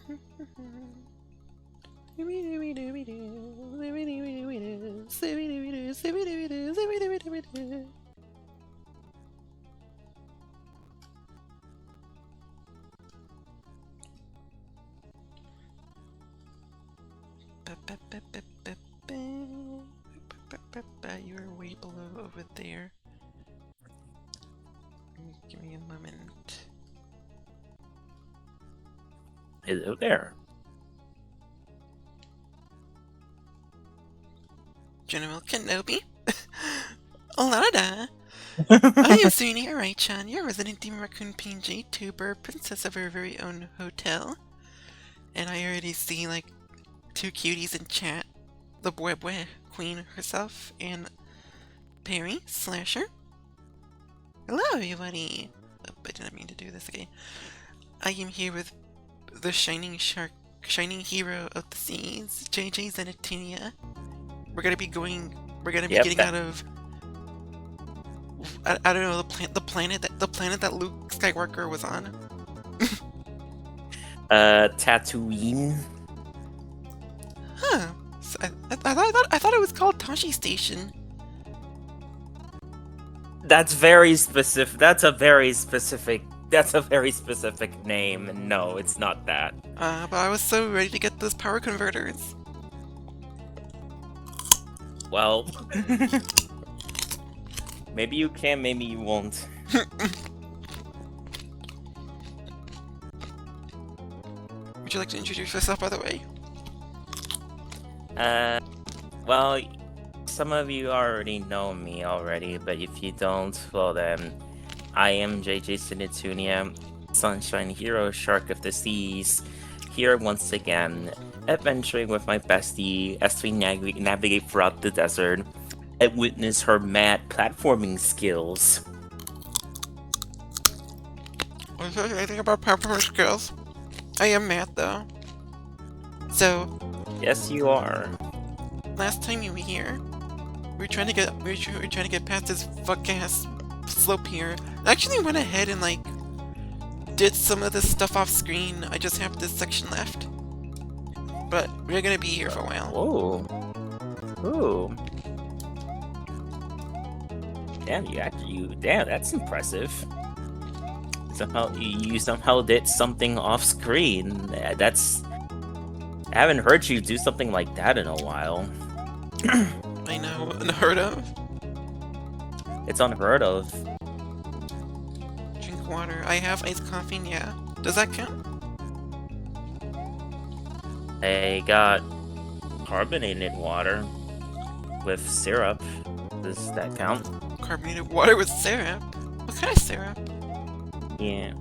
You're way below over there. Give me a moment. Hello there. General Kenobi? Alada! I am Suni Arai-chan, your resident Demon Raccoon PNGTuber, princess of our very own hotel. And I already see like 2 cuties in chat. The boy queen herself and Perry Slasher. Hello everybody! Oh, I didn't mean to do this again. I am here with the shining hero of the seas, JayJay Xenotunia. We're gonna be getting out of I don't know, the planet that Luke Skywalker was on. Tatooine. Huh. So I thought it was called Tashi Station. That's very specific. That's a very specific name. No, it's not that. But I was so ready to get those power converters. Well, maybe you can, maybe you won't. Would you like to introduce yourself, by the way? Well, some of you already know me already, but if you don't, well then, I am JayJay Xenotunia, Sunshine Hero Shark of the Seas, here once again, adventuring with my bestie as we navigate throughout the desert and witness her mad platforming skills. I don't know anything about platforming skills. I am mad though. So. Yes, you are. Last time you were here, we were trying to get past this fuck ass slope here. I actually went ahead and like did some of this stuff off screen. I just have this section left. But we're gonna be here for a while. Whoa. Ooh. Damn, damn, that's impressive. You somehow did something off screen. I haven't heard you do something like that in a while. I know, unheard of. It's unheard of. Drink water. I have iced coffee, yeah. Does that count? I got carbonated water with syrup. Does that count? Carbonated water with syrup? What kind of syrup? Yeah.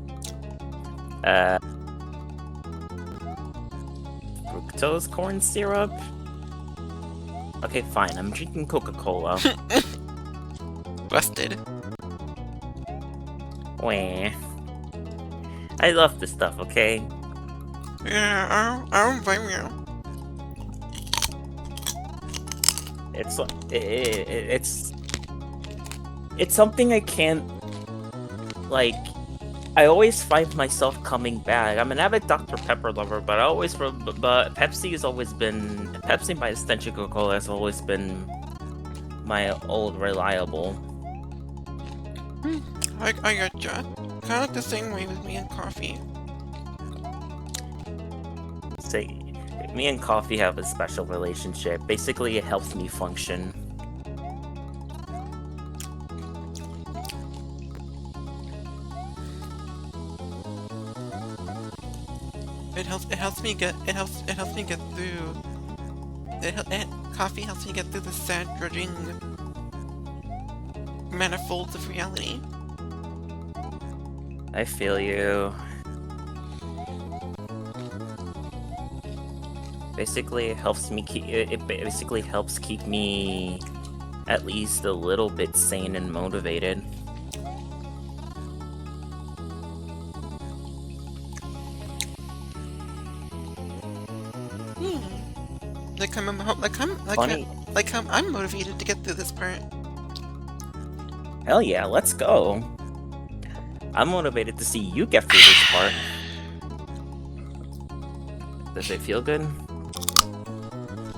Fructose corn syrup? Okay, fine. I'm drinking Coca-Cola. Busted. Wah. I love this stuff, okay? Yeah, I don't blame you. It's something I can't, like, I always find myself coming back. I'm an avid Dr. Pepper lover, but Pepsi has always been, Pepsi by extension Coca-Cola has always been my old reliable. I gotcha. Kinda like the same way with me and coffee. Say, me and coffee have a special relationship. Basically, it helps me function. It helps me get through. Coffee helps me get through the sad, drudging manifolds of reality. I feel you. Basically, it helps me keep me at least a little bit sane and motivated. I'm motivated to get through this part. Hell yeah, let's go. I'm motivated to see you get through this part. Does it feel good?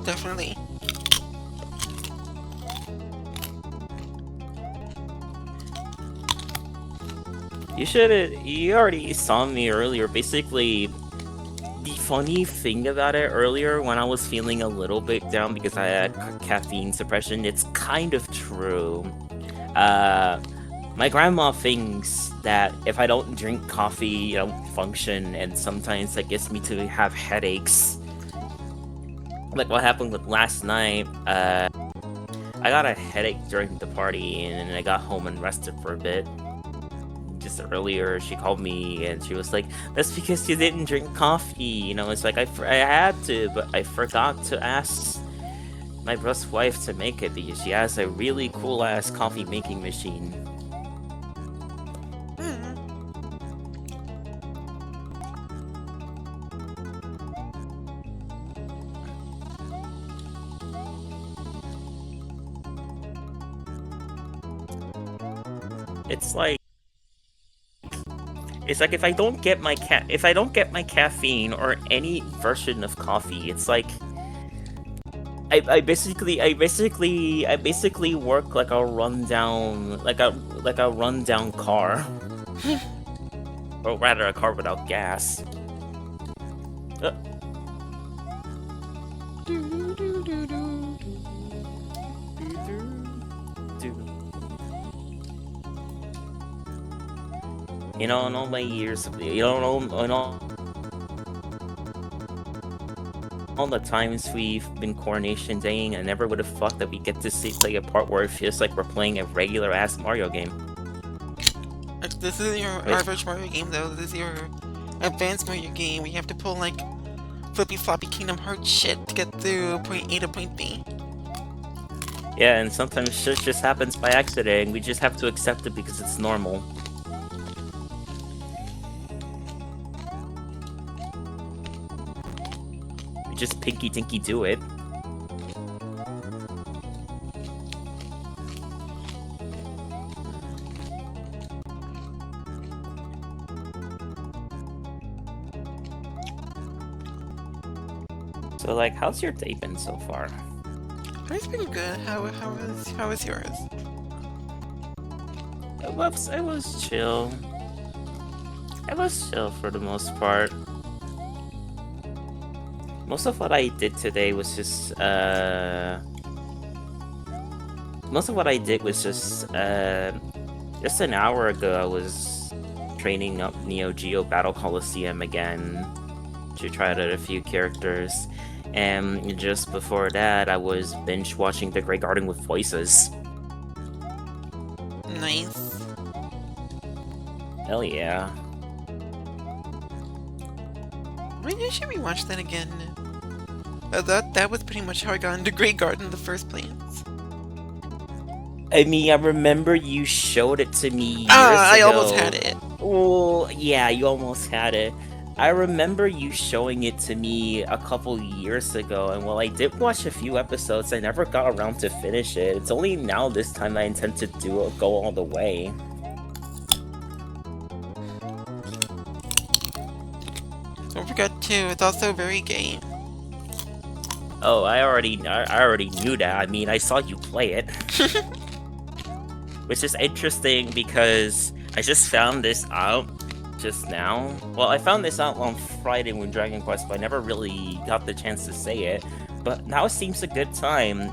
Definitely. You already saw me earlier. Basically, the funny thing about it earlier, when I was feeling a little bit down because I had caffeine suppression, it's kind of true. My grandma thinks that if I don't drink coffee, I don't function, and sometimes that gets me to have headaches. Like what happened with last night, I got a headache during the party, and I got home and rested for a bit. Just earlier, she called me, and she was like, "That's because you didn't drink coffee." You know, it's like I had to, but I forgot to ask my brother's wife to make it because she has a really cool-ass coffee making machine. It's like if I don't get my caffeine or any version of coffee, it's like I basically work like a rundown car. Or rather a car without gas. You know, in all my years, all the times we've been Coronation Daying, I never would have thought that we get to play a part where it feels like we're playing a regular ass Mario game. This is your average Mario game, though. This is your advanced Mario game. We have to pull like flippy floppy Kingdom Hearts shit to get through point A to point B. Yeah, and sometimes shit just happens by accident, and we just have to accept it because it's normal. Just pinky dinky do it. So like, how's your day been so far? It's been good. How was yours? It was chill. It was chill for the most part. Most of what I did today was just, an hour ago I was training up Neo Geo Battle Coliseum again to try out a few characters, and just before that I was binge watching The Grey Garden with Voices. Nice. Hell yeah. Maybe I should rewatch that again. That was pretty much how I got into Grey Garden in the first place. I mean, I remember you showed it to me years ago. I almost had it. Oh, yeah, you almost had it. I remember you showing it to me a couple years ago, and while I did watch a few episodes, I never got around to finish it. It's only now this time I intend to go all the way. Don't forget too, it's also very gay. Oh, I already knew that. I mean, I saw you play it. Which is interesting because I just found this out just now. Well, I found this out on Friday with Dragon Quest, but I never really got the chance to say it. But now seems a good time.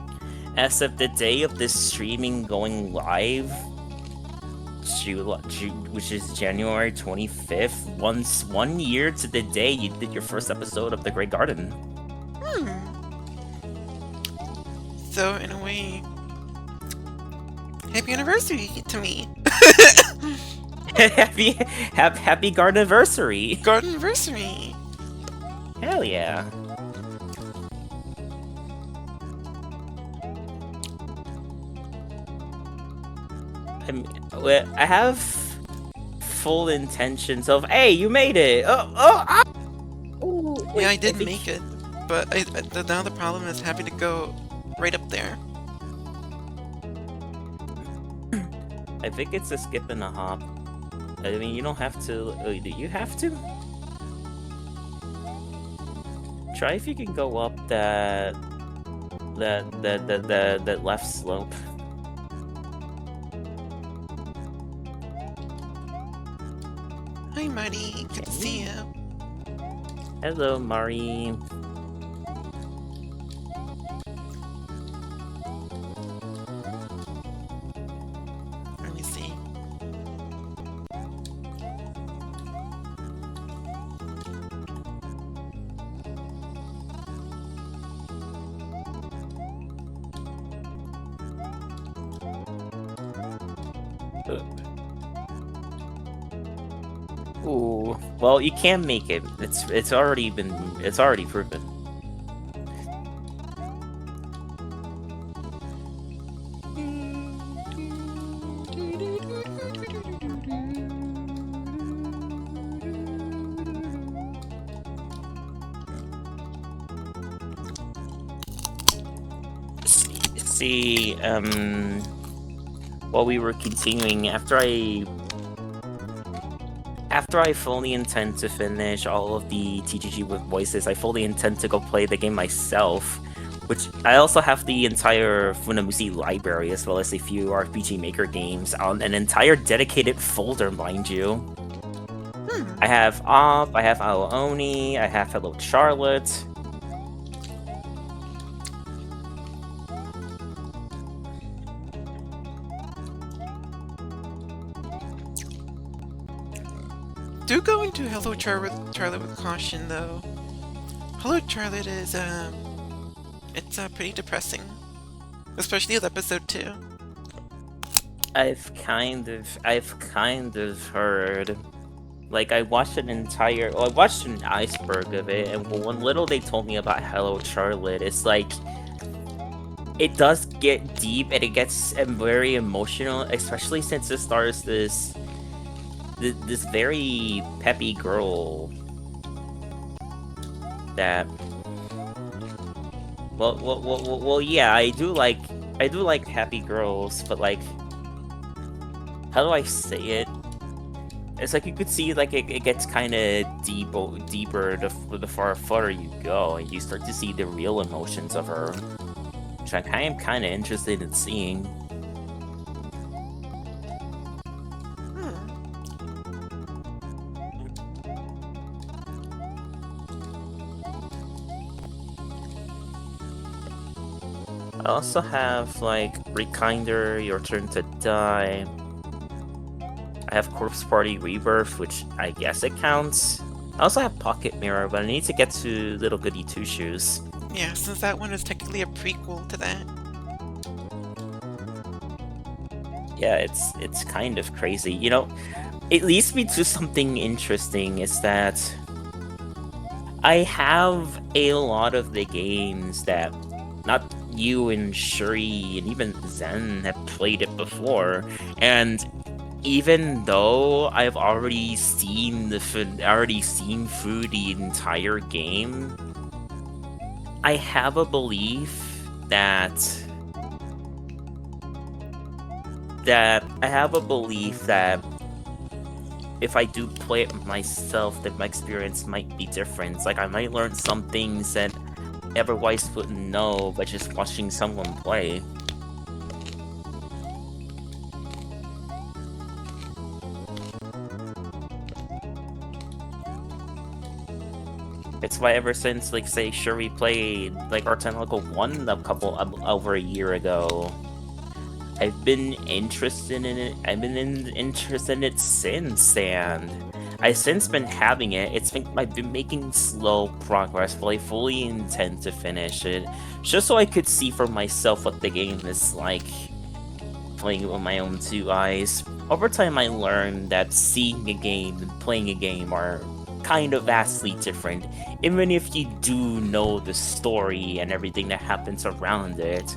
As of the day of this streaming going live, which is January 25th, 1 year to the day you did your first episode of The Grey Garden. So, in a way, happy anniversary to me. happy Garden-iversary. Garden-iversary. Hell yeah. I have full intentions of, hey, you made it. Yeah, I did make it, but now the problem is having to go right up there. I think it's a skip and a hop. I mean, you don't have to. Do you have to? Try if you can go up that left slope. Hi, Marty. Good to see you. Hello, Mari. Let me see. Ooh, well, you can make it. It's already proven. See, while we were continuing, after I fully intend to finish all of the TGG with voices, I fully intend to go play the game myself, which I also have the entire Funamushi library as well as a few RPG Maker games on an entire dedicated folder, mind you. I have Op, I have Aooni, I have Hello Charlotte. Do go into Hello Charlotte with caution, though. Hello Charlotte is, it's pretty depressing. Especially with episode 2. I've kind of heard. Like, I watched an iceberg of it, and one little they told me about Hello Charlotte, it's like, it does get deep, and it gets very emotional, especially since it stars this very peppy girl that... Well, yeah, I do like happy girls, but, like, how do I say it? It's like you could see, like, it gets kind of deeper the farther you go, and you start to see the real emotions of her, which I am kind of interested in seeing. I also have, like, Rekinder, Your Turn to Die. I have Corpse Party Rebirth, which I guess it counts. I also have Pocket Mirror, but I need to get to Little Goody Two Shoes. Yeah, since that one is technically a prequel to that. Yeah, it's kind of crazy. You know, it leads me to something interesting, is that I have a lot of the games that not you and Shuri and even Zen have played it before, and even though I've already seen through the entire game, I have a belief that if I do play it myself, that my experience might be different. Like, I might learn some things that otherwise wouldn't know by just watching someone play. It's why ever since, like, say, Shuri played, like, Art Level 1 over a year ago, I've been interested in it. I've been interested in it since, and I've since been having it. I've been making slow progress, but I fully intend to finish it, just so I could see for myself what the game is like, playing it with my own two eyes. Over time, I learned that seeing a game and playing a game are kind of vastly different, even if you do know the story and everything that happens around it.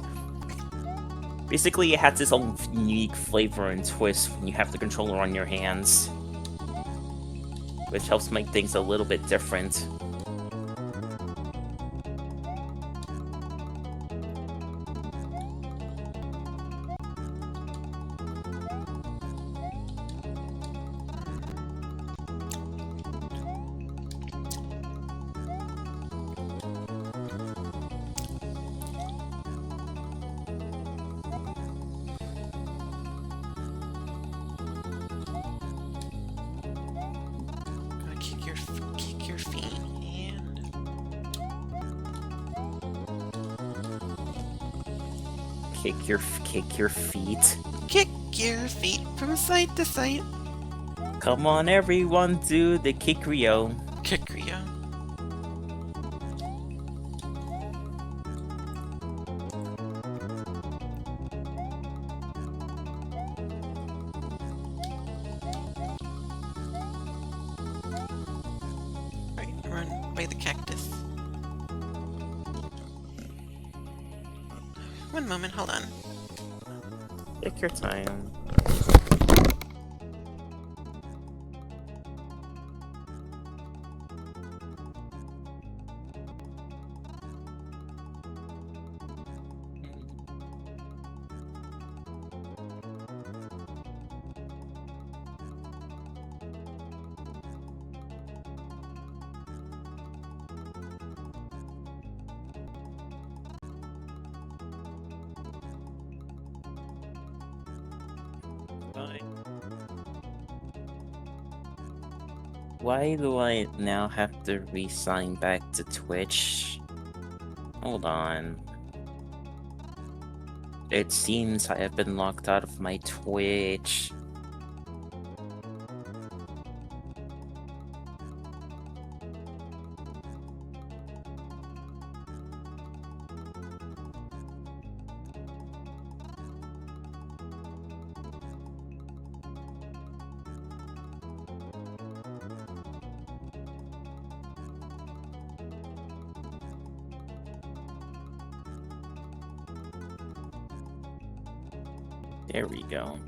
Basically, it has its own unique flavor and twist when you have the controller on your hands, which helps make things a little bit different. kick your feet. Kick your feet from side to side. Come on, everyone, do the kick-rio. Kick-rio. Right, run by the cactus. One moment, hold on. Take your time. Why do I now have to re-sign back to Twitch? Hold on. It seems I have been locked out of my Twitch. There we go.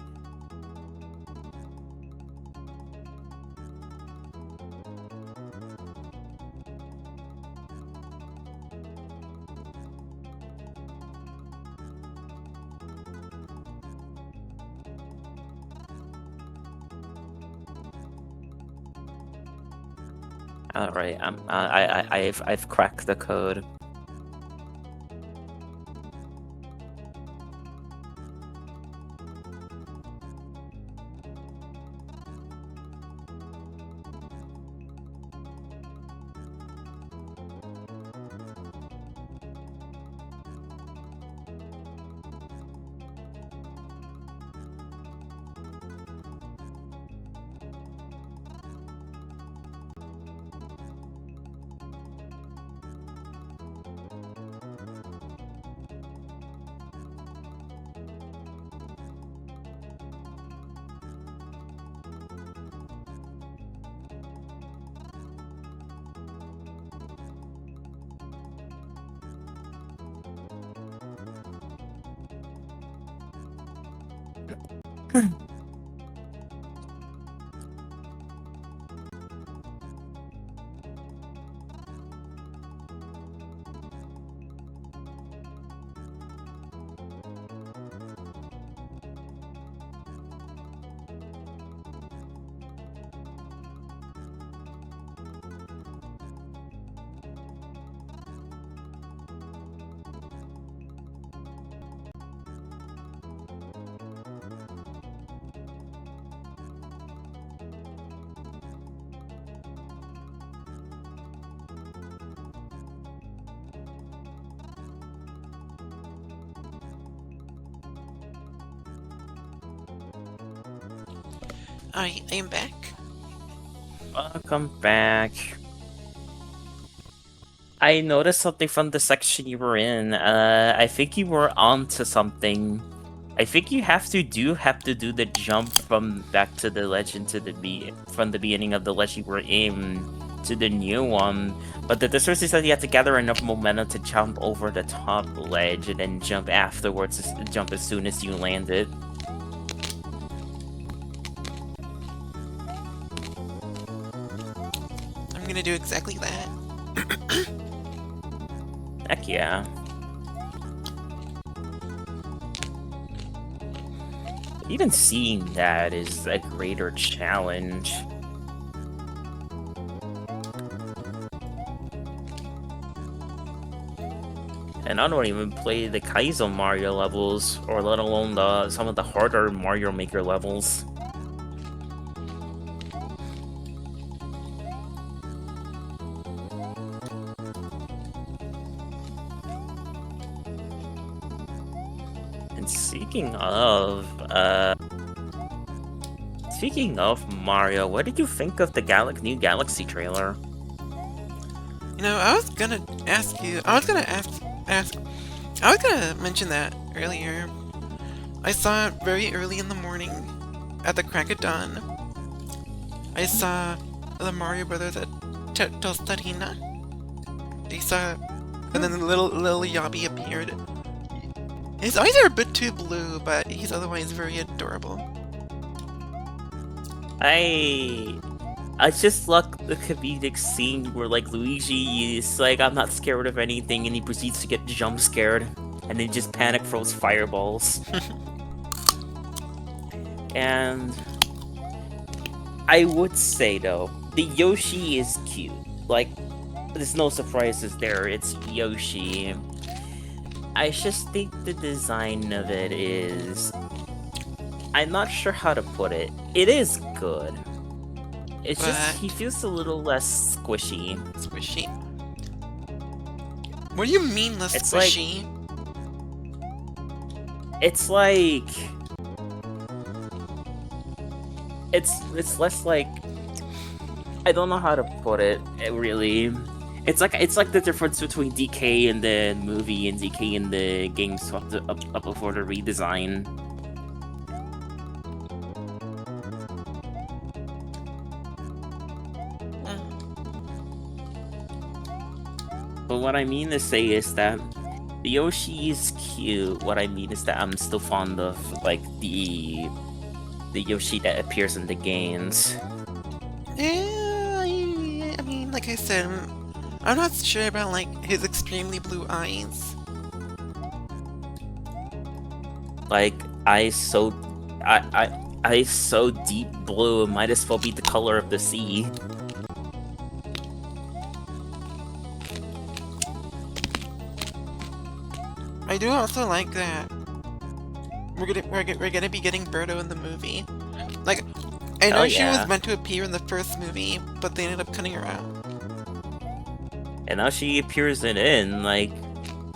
All right, I've cracked the code. I am back. Welcome back. I noticed something from the section you were in. I think you were onto something. I think you have to do the jump from back to the legend to the from the beginning of the legend you were in to the new one. But the difference is that you have to gather enough momentum to jump over the top ledge and then jump afterwards, jump as soon as you land it. I'm gonna do exactly that. Heck yeah. Even seeing that is a greater challenge. And I don't even play the Kaizo Mario levels, or let alone some of the harder Mario Maker levels. And speaking of Mario, what did you think of the new Galaxy trailer? You know, I was gonna ask you. I was gonna mention that earlier. I saw it very early in the morning, at the crack of dawn. I saw the Mario Brothers at Tostarina. I saw, and then the little Yobby appeared. His eyes are a bit too blue, but he's otherwise very adorable. I just like the comedic scene where like Luigi is like, I'm not scared of anything, and he proceeds to get jump scared, and then just panic throws fireballs. And I would say though, the Yoshi is cute. Like, there's no surprises there. It's Yoshi. I just think the design of it is... I'm not sure how to put it. It is good. It's just, he feels a little less squishy. Squishy? What do you mean less squishy? It's like... It's less like... I don't know how to put it, really. It's like the difference between DK in the movie and DK in the games up before the redesign. But what I mean to say is that the Yoshi is cute. What I mean is that I'm still fond of like the Yoshi that appears in the games. Yeah, I mean, like I said, I'm not sure about like his extremely blue eyes. Like eyes so deep blue, it might as well be the color of the sea. I do also like that we're gonna be getting Birdo in the movie. Like, I know she was meant to appear in the first movie, but they ended up cutting her out. And now she appears in like,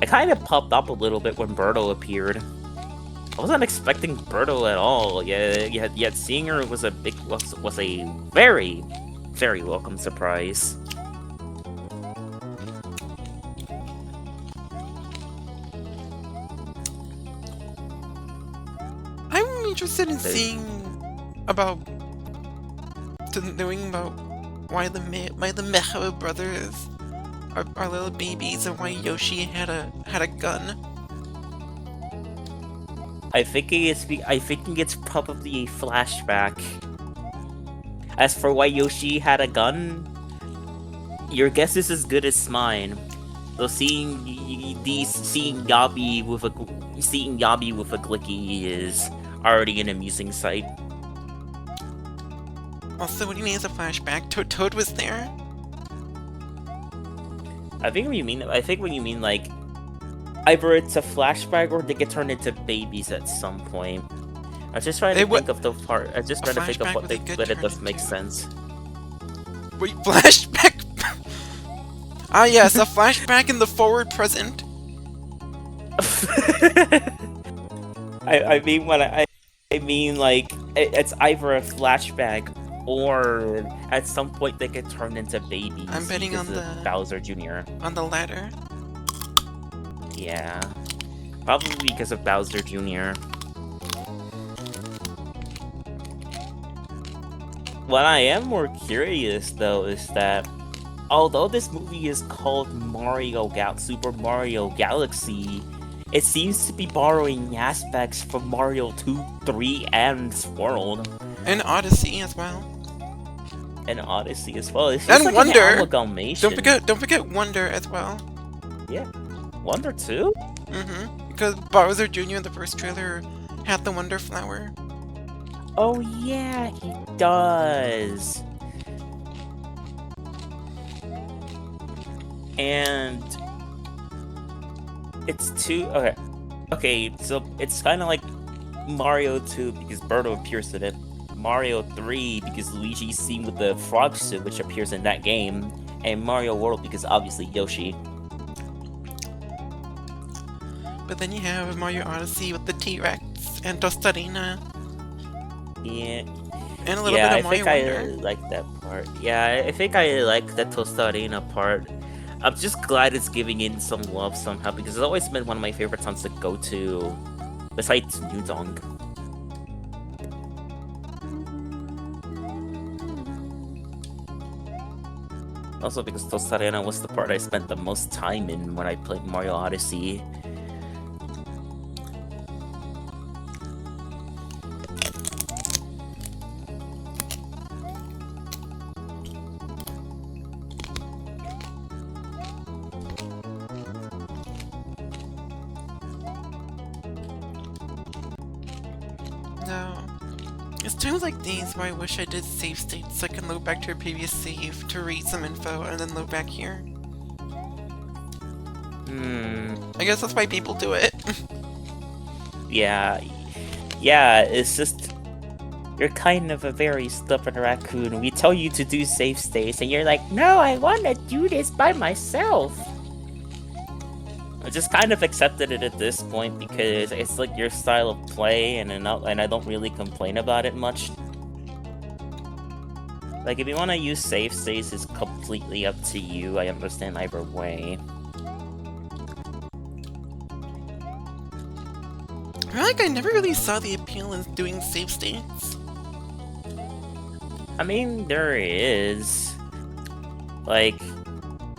I kind of popped up a little bit when Birdo appeared. I wasn't expecting Birdo at all. Yet seeing her was a very, very welcome surprise. I'm interested in knowing about why the Mecho brothers are little babies and why Yoshi had a gun. I think it's probably a flashback. As for why Yoshi had a gun, your guess is as good as mine. So seeing Yabi with a Glicky is already an amusing sight. Also, what do you mean it's a flashback? Toad was there? I think when you mean like either it's a flashback or they get turned into babies at some point. I was just trying to think of the part. I just trying to think of what it does make sense. Wait, flashback? Ah, yes, a flashback in the forward present. I mean like it's either a flashback or at some point they get turned into babies. I'm betting on the Bowser Jr. On the latter. Yeah, probably because of Bowser Jr. What I am more curious though is that although this movie is called Super Mario Galaxy, it seems to be borrowing aspects from Mario 2, 3, and World. And Odyssey as well. It's just and like Wonder! An amalgamation. Don't forget Wonder as well. Yeah. Wonder too? Mm-hmm. Because Bowser Jr. in the first trailer had the Wonder Flower. Oh yeah, he does. And it's okay, so it's kind of like Mario 2 because Birdo appears in it, Mario 3 because Luigi's seen with the frog suit which appears in that game, and Mario World because obviously Yoshi. But but then you have Mario Odyssey with the T-Rex and Tostarena. Yeah. And a little bit of I Mario think I Wonder. like that part. Yeah, I think I like the Tostarena part. I'm just glad it's giving in some love somehow, because it's always been one of my favorite towns to go to, besides New Dong. Also because Tostarena was the part I spent the most time in when I played Mario Odyssey. No. It's times like these where I wish I did save states so I can load back to a previous save to read some info and then load back here. I guess that's why people do it. Yeah, it's just, you're kind of a very stubborn raccoon. We tell you to do save states, and you're like, no, I want to do this by myself. I just kind of accepted it at this point because it's like your style of play, and I don't really complain about it much. Like, if you want to use save states, it's completely up to you. I understand either way. I feel like I never really saw the appeal in doing save states. I mean, there is. Like,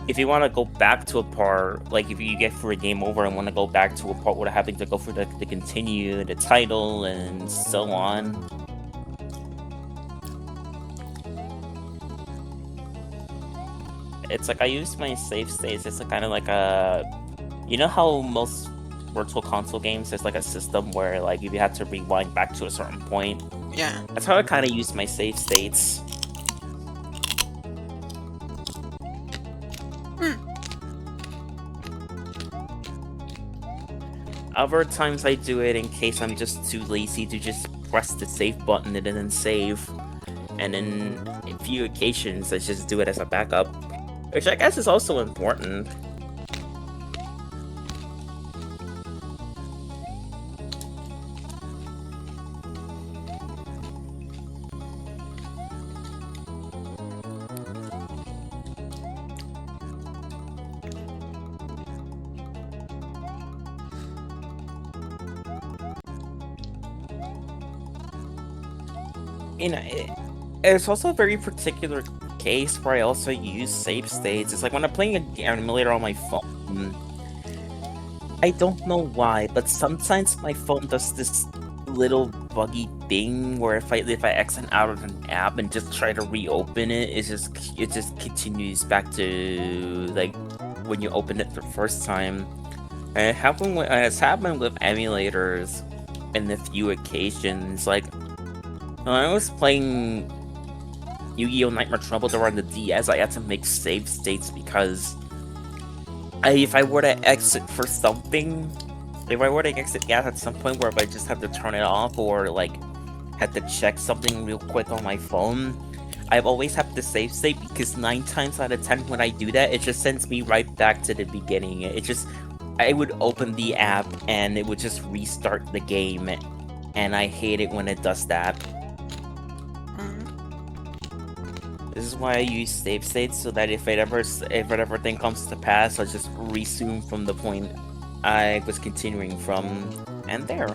if you want to go back to a part, like if you get through a game over and want to go back to a part without having to go through the continue, the title, and so on. It's like I use my save states. It's kind of like a, you know how most Virtual Console games, there's like a system where like if you have to rewind back to a certain point. Yeah. That's how I kind of use my save states. Other times I do it in case I'm just too lazy to just press the save button and then save. And in a few occasions I just do it as a backup, which I guess is also important. You know, it's also a very particular case where I also use save states. It's like when I'm playing an emulator on my phone, I don't know why, but sometimes my phone does this little buggy thing where if I exit out of an app and just try to reopen it, it just continues back to like when you open it the first time. And it's happened with emulators in a few occasions. Like when I was playing Yu-Gi-Oh! Nightmare Trouble on the DS, I had to make save states because if I were to exit for something, at some point where if I just have to turn it off or like had to check something real quick on my phone, I've always had to save state because 9 times out of 10 when I do that, it just sends me right back to the beginning. I would open the app and it would just restart the game, and I hate it when it does that. This is why I use save states, so that if whatever thing comes to pass, I'll just resume from the point I was continuing from, and there.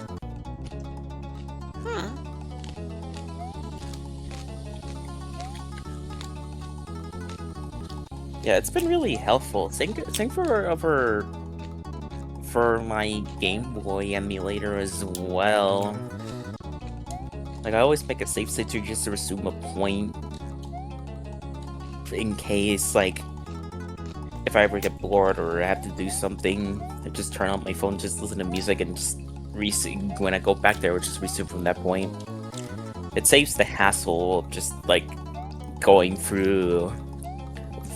Yeah, it's been really helpful. Same for my Game Boy emulator as well. Like, I always make a save state just to resume a point, in case, like, if I ever get bored or I have to do something, I just turn on my phone, just listen to music, and just resume. When I go back there, I just resume from that point. It saves the hassle of just, like, going through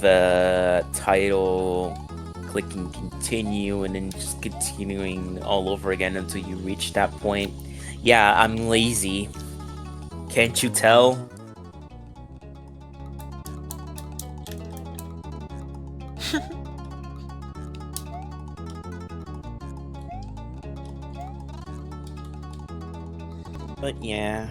the title, clicking continue, and then just continuing all over again until you reach that point. Yeah, I'm lazy. Can't you tell? But yeah.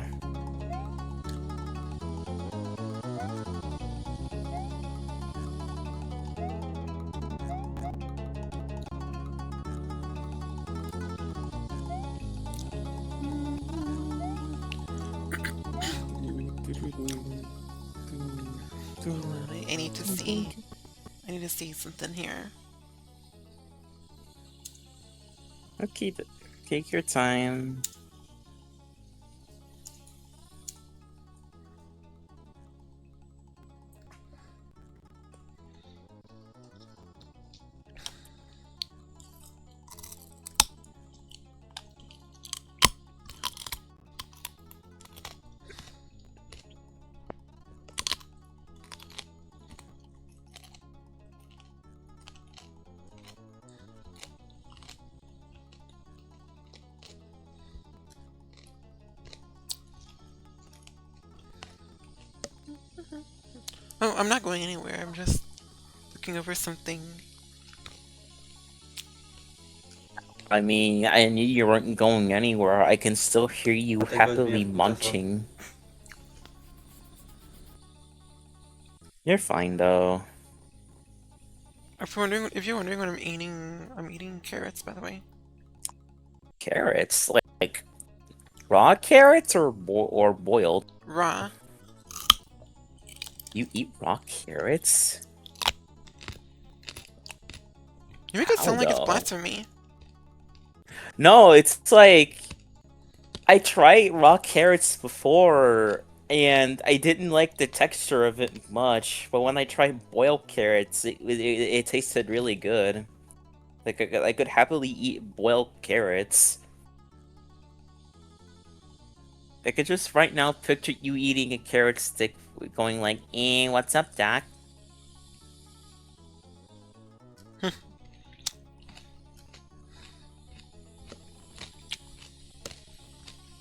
I need to see. I need to see something here. Okay, take your time. Oh, I'm not going anywhere. I'm just looking over something. I mean, I knew you weren't going anywhere. I can still hear you happily munching. You're fine though. If you're wondering what I'm eating carrots, by the way. Carrots? Like raw carrots or boiled? Raw. You eat raw carrots? You make it sound like it's though? blasphemy. No, it's like I tried raw carrots before and I didn't like the texture of it much, but when I tried boiled carrots, it tasted really good. Like I could happily eat boiled carrots. I could just right now picture you eating a carrot stick going like, what's up, Doc?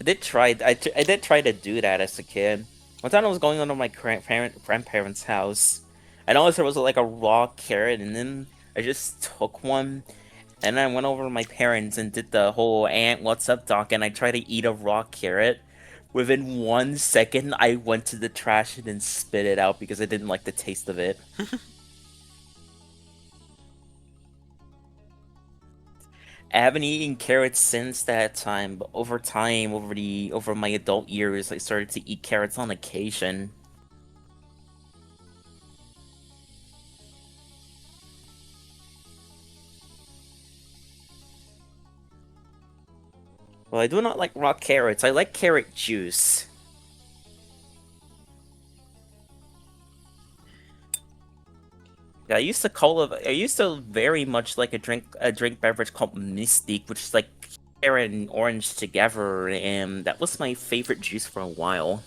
I did try to do that as a kid. One time I was going over my grandparents' house. I noticed there was like a raw carrot, and then I just took one, and I went over to my parents and did the whole what's up, Doc?" And I tried to eat a raw carrot. Within 1 second, I went to the trash and then spit it out because I didn't like the taste of it. I haven't eaten carrots since that time, but over time, over my adult years, I started to eat carrots on occasion. Well, I do not like raw carrots. I like carrot juice. I used to very much like a drink beverage called Mystique, which is like carrot and orange together, and that was my favorite juice for a while.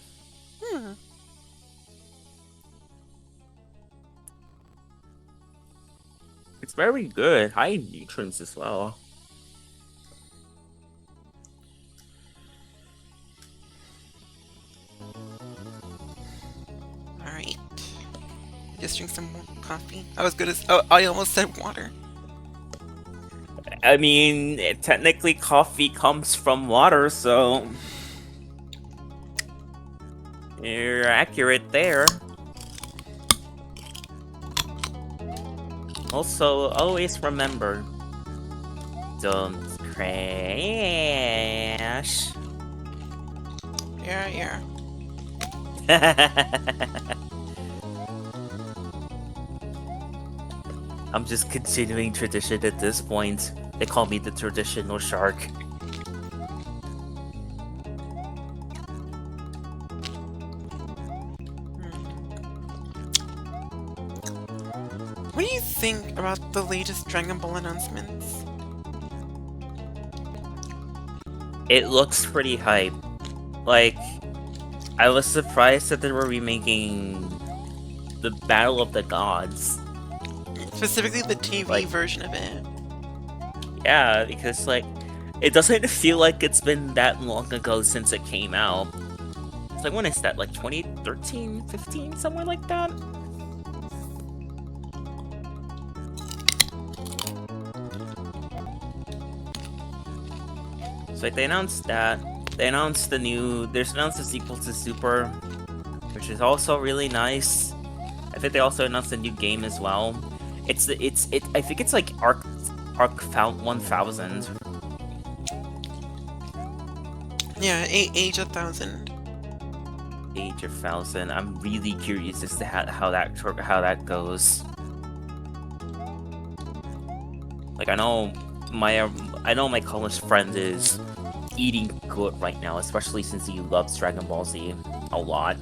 It's very good, high nutrients as well. Alright. Just drink some more coffee. I almost said water. I mean, technically coffee comes from water, so you're accurate there. Also, always remember, don't crash. Yeah. I'm just continuing tradition at this point. They call me the traditional shark. What do you think about the latest Dragon Ball announcements? It looks pretty hype. Like, I was surprised that they were remaking the Battle of the Gods. Specifically the TV version of it. Yeah, because, like, it doesn't feel like it's been that long ago since it came out. It's like, when is that? Like, 2013, 15, somewhere like that? So, like, they announced that. They announced there's announced a sequel to Super, which is also really nice. I think they also announced a new game as well. I think it's like Arc 1000. Yeah, Age 1000. Age of 1000. I'm really curious as to how that goes. Like I know my college friend is eating good right now, especially since he loves Dragon Ball Z a lot.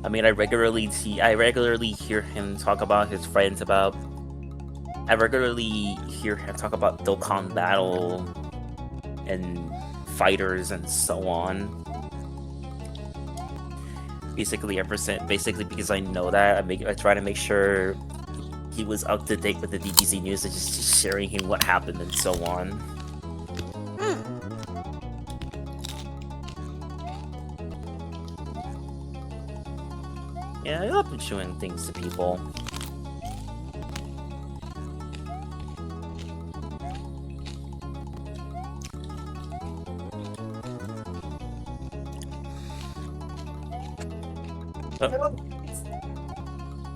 I mean, I regularly hear him talk about his friends about. I regularly hear him talk about Dokkan Battle and fighters and so on. Basically, because I know that, I try to make sure he was up to date with the DBZ news and just sharing him what happened and so on. Yeah, I love showing things to people.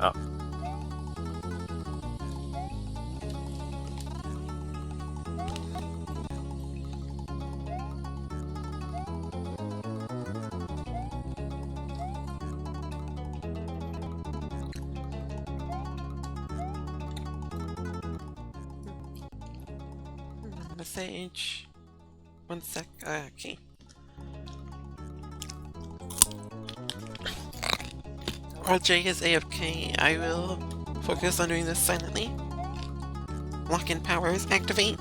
Oh. Message. One sec. Okay. While Jay is AFK, I will focus on doing this silently. Lock-in powers activate.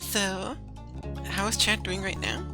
So, how is chat doing right now?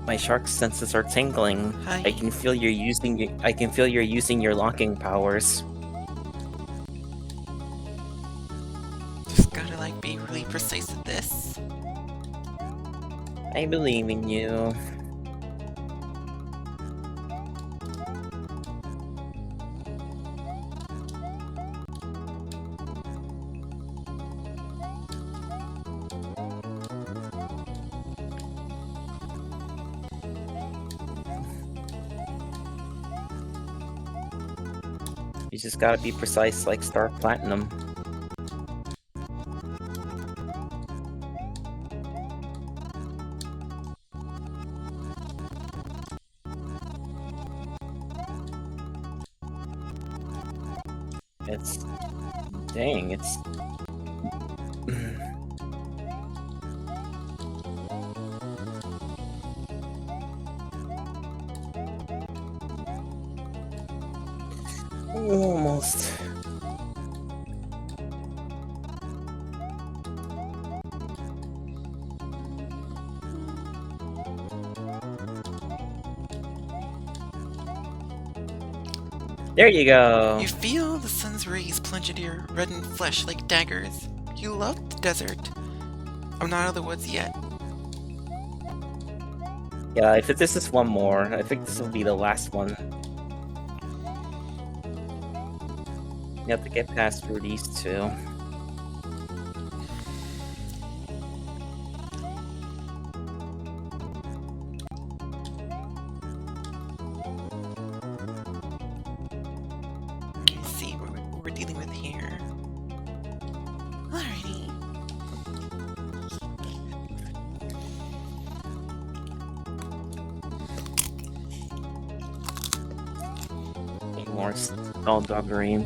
My shark senses are tingling. Hi. I can feel you're using your locking powers. Just gotta like be really precise at this. I believe in you. You just gotta be precise like Star Platinum. It's... Dang, it's... Almost. There you go. You feel the sun's rays plunge into your reddened flesh like daggers. You love the desert. I'm not out of the woods yet. Yeah, if this is one more, I think this will be the last one. You have to get past through these two. Let's see what we're dealing with here. Alrighty. More skullduggery.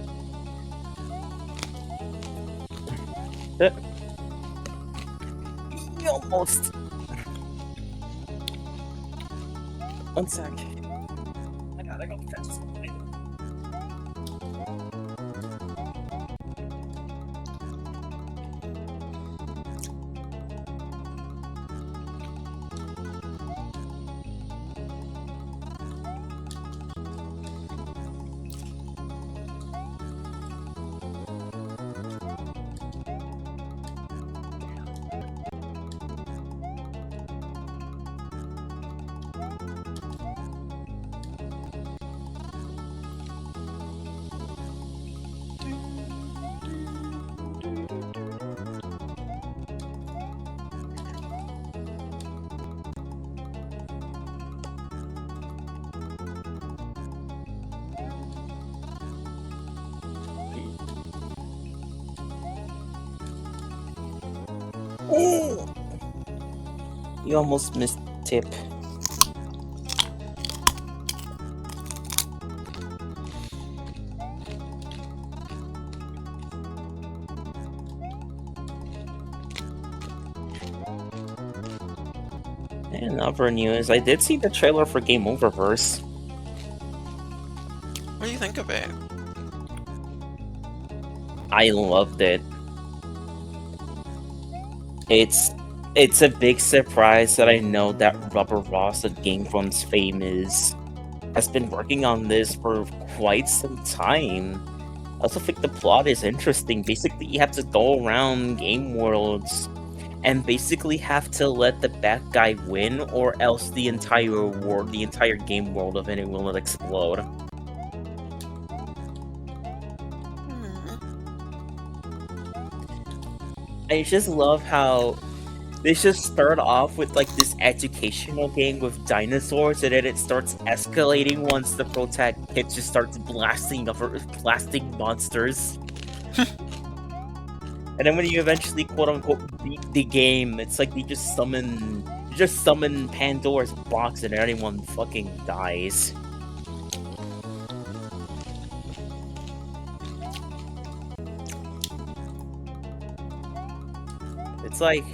Almost. One sec. I gotta go fetch something. You almost missed tip. And other news, I did see the trailer for Game Oververse. What do you think of it? I loved it. It's a big surprise that I know that Rubber Ross of Game Grumps fame has been working on this for quite some time. I also think the plot is interesting. Basically, you have to go around game worlds and basically have to let the bad guy win, or else the entire world, the entire game world of it will explode. I just love how they just start off with like this educational game with dinosaurs, and then it starts escalating once the protagonist just starts blasting monsters. And then when you eventually quote unquote beat the game, it's like you just summon Pandora's box and everyone fucking dies. It's like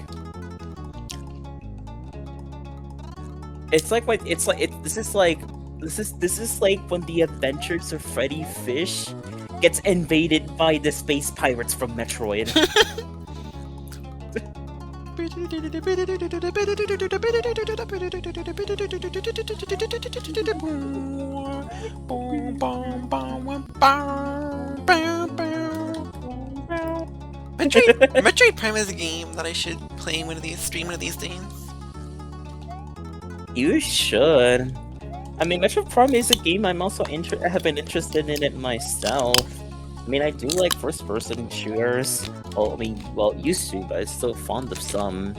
this is like when the adventures of Freddy Fish gets invaded by the space pirates from Metroid. Metroid Prime is a game that I should play stream one of these days. You should. I mean, Metroid Prime is a game I'm also have been interested in it myself. I mean, I do like first-person shooters. Well, used to, but I'm still fond of some.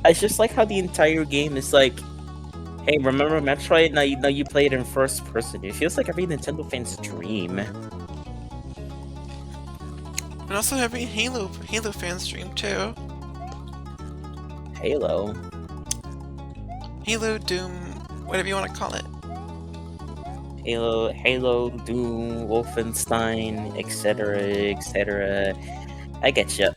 I just like how the entire game is like, hey, remember Metroid? Now you play it in first person. It feels like every Nintendo fan's dream. And also every Halo fan's dream too. Halo, Doom, whatever you want to call it. Halo, Doom, Wolfenstein, etc., etc. I get ya.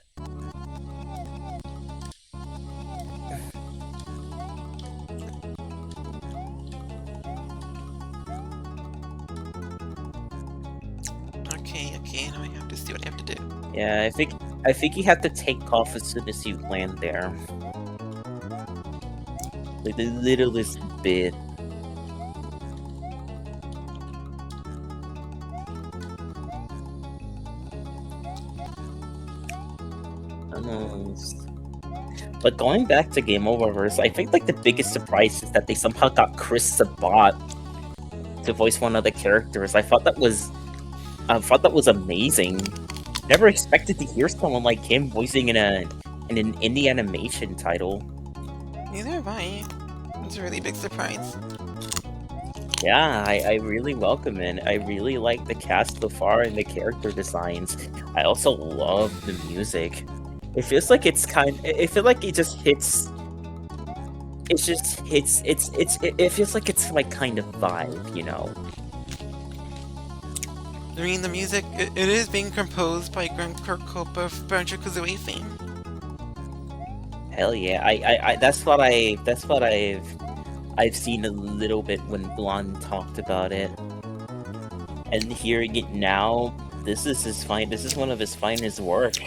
Okay, now I have to see what I have to do. Yeah, I think you have to take off as soon as you land there. Like the littlest bit. Almost. But going back to Game Oververse, I think like the biggest surprise is that they somehow got Chris Sabat to voice one of the characters. I thought that was amazing. Never expected to hear someone like him voicing in an indie animation title. Neither have I. It's a really big surprise. Yeah, I really welcome it. I really like the cast so far and the character designs. I also love the music. It feels like it just hits. It feels like it's my kind of vibe, you know. I mean, the music, it is being composed by Grant Kirkhope of Banjo-Kazooie fame. Hell yeah! That's what I've seen a little bit when Blonde talked about it, and hearing it now, this is one of his finest work.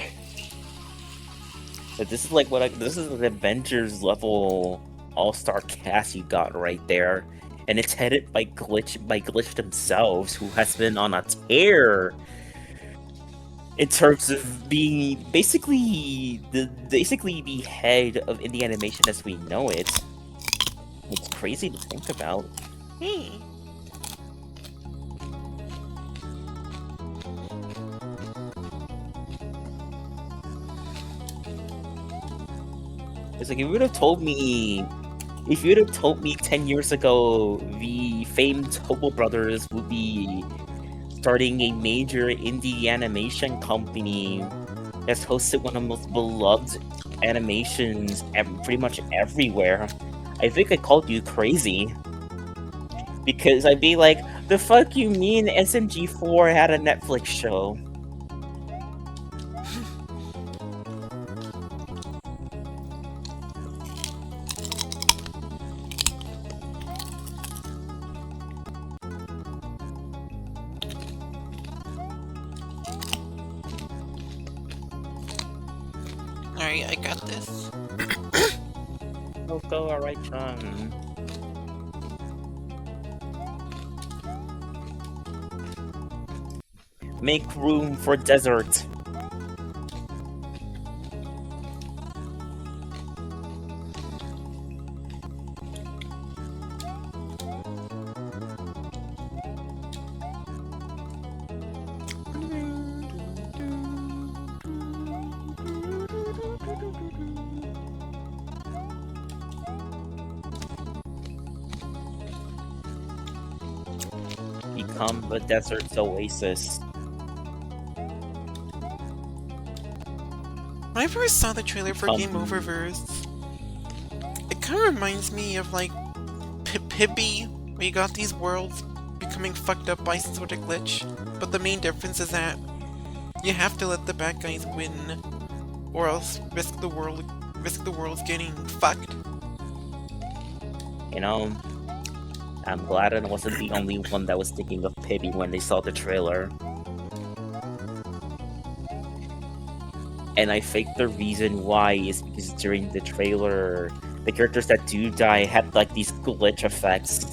But this is like this is an Avengers level all-star cast you got right there. And it's headed by Glitch themselves, who has been on a tear in terms of being basically the head of indie animation as we know it. It's crazy to think about. Hey. It's like if you would have told me 10 years ago the famed Hobo Brothers would be starting a major indie animation company that's hosted one of the most beloved animations pretty much everywhere, I think I called you crazy. Because I'd be like, the fuck you mean SMG4 had a Netflix show? Alright, I got this. Go, go, Arai-chan. Make room for desert. Become the desert's oasis. When I first saw the trailer for Game Become- Oververse, it kind of reminds me of like Pibby, where you got these worlds becoming fucked up by some sort of glitch, but the main difference is that you have to let the bad guys win, or else risk the world's getting fucked. You know, I'm glad I wasn't the only one that was thinking of Pibby when they saw the trailer. And I think the reason why is because during the trailer, the characters that do die had like these glitch effects.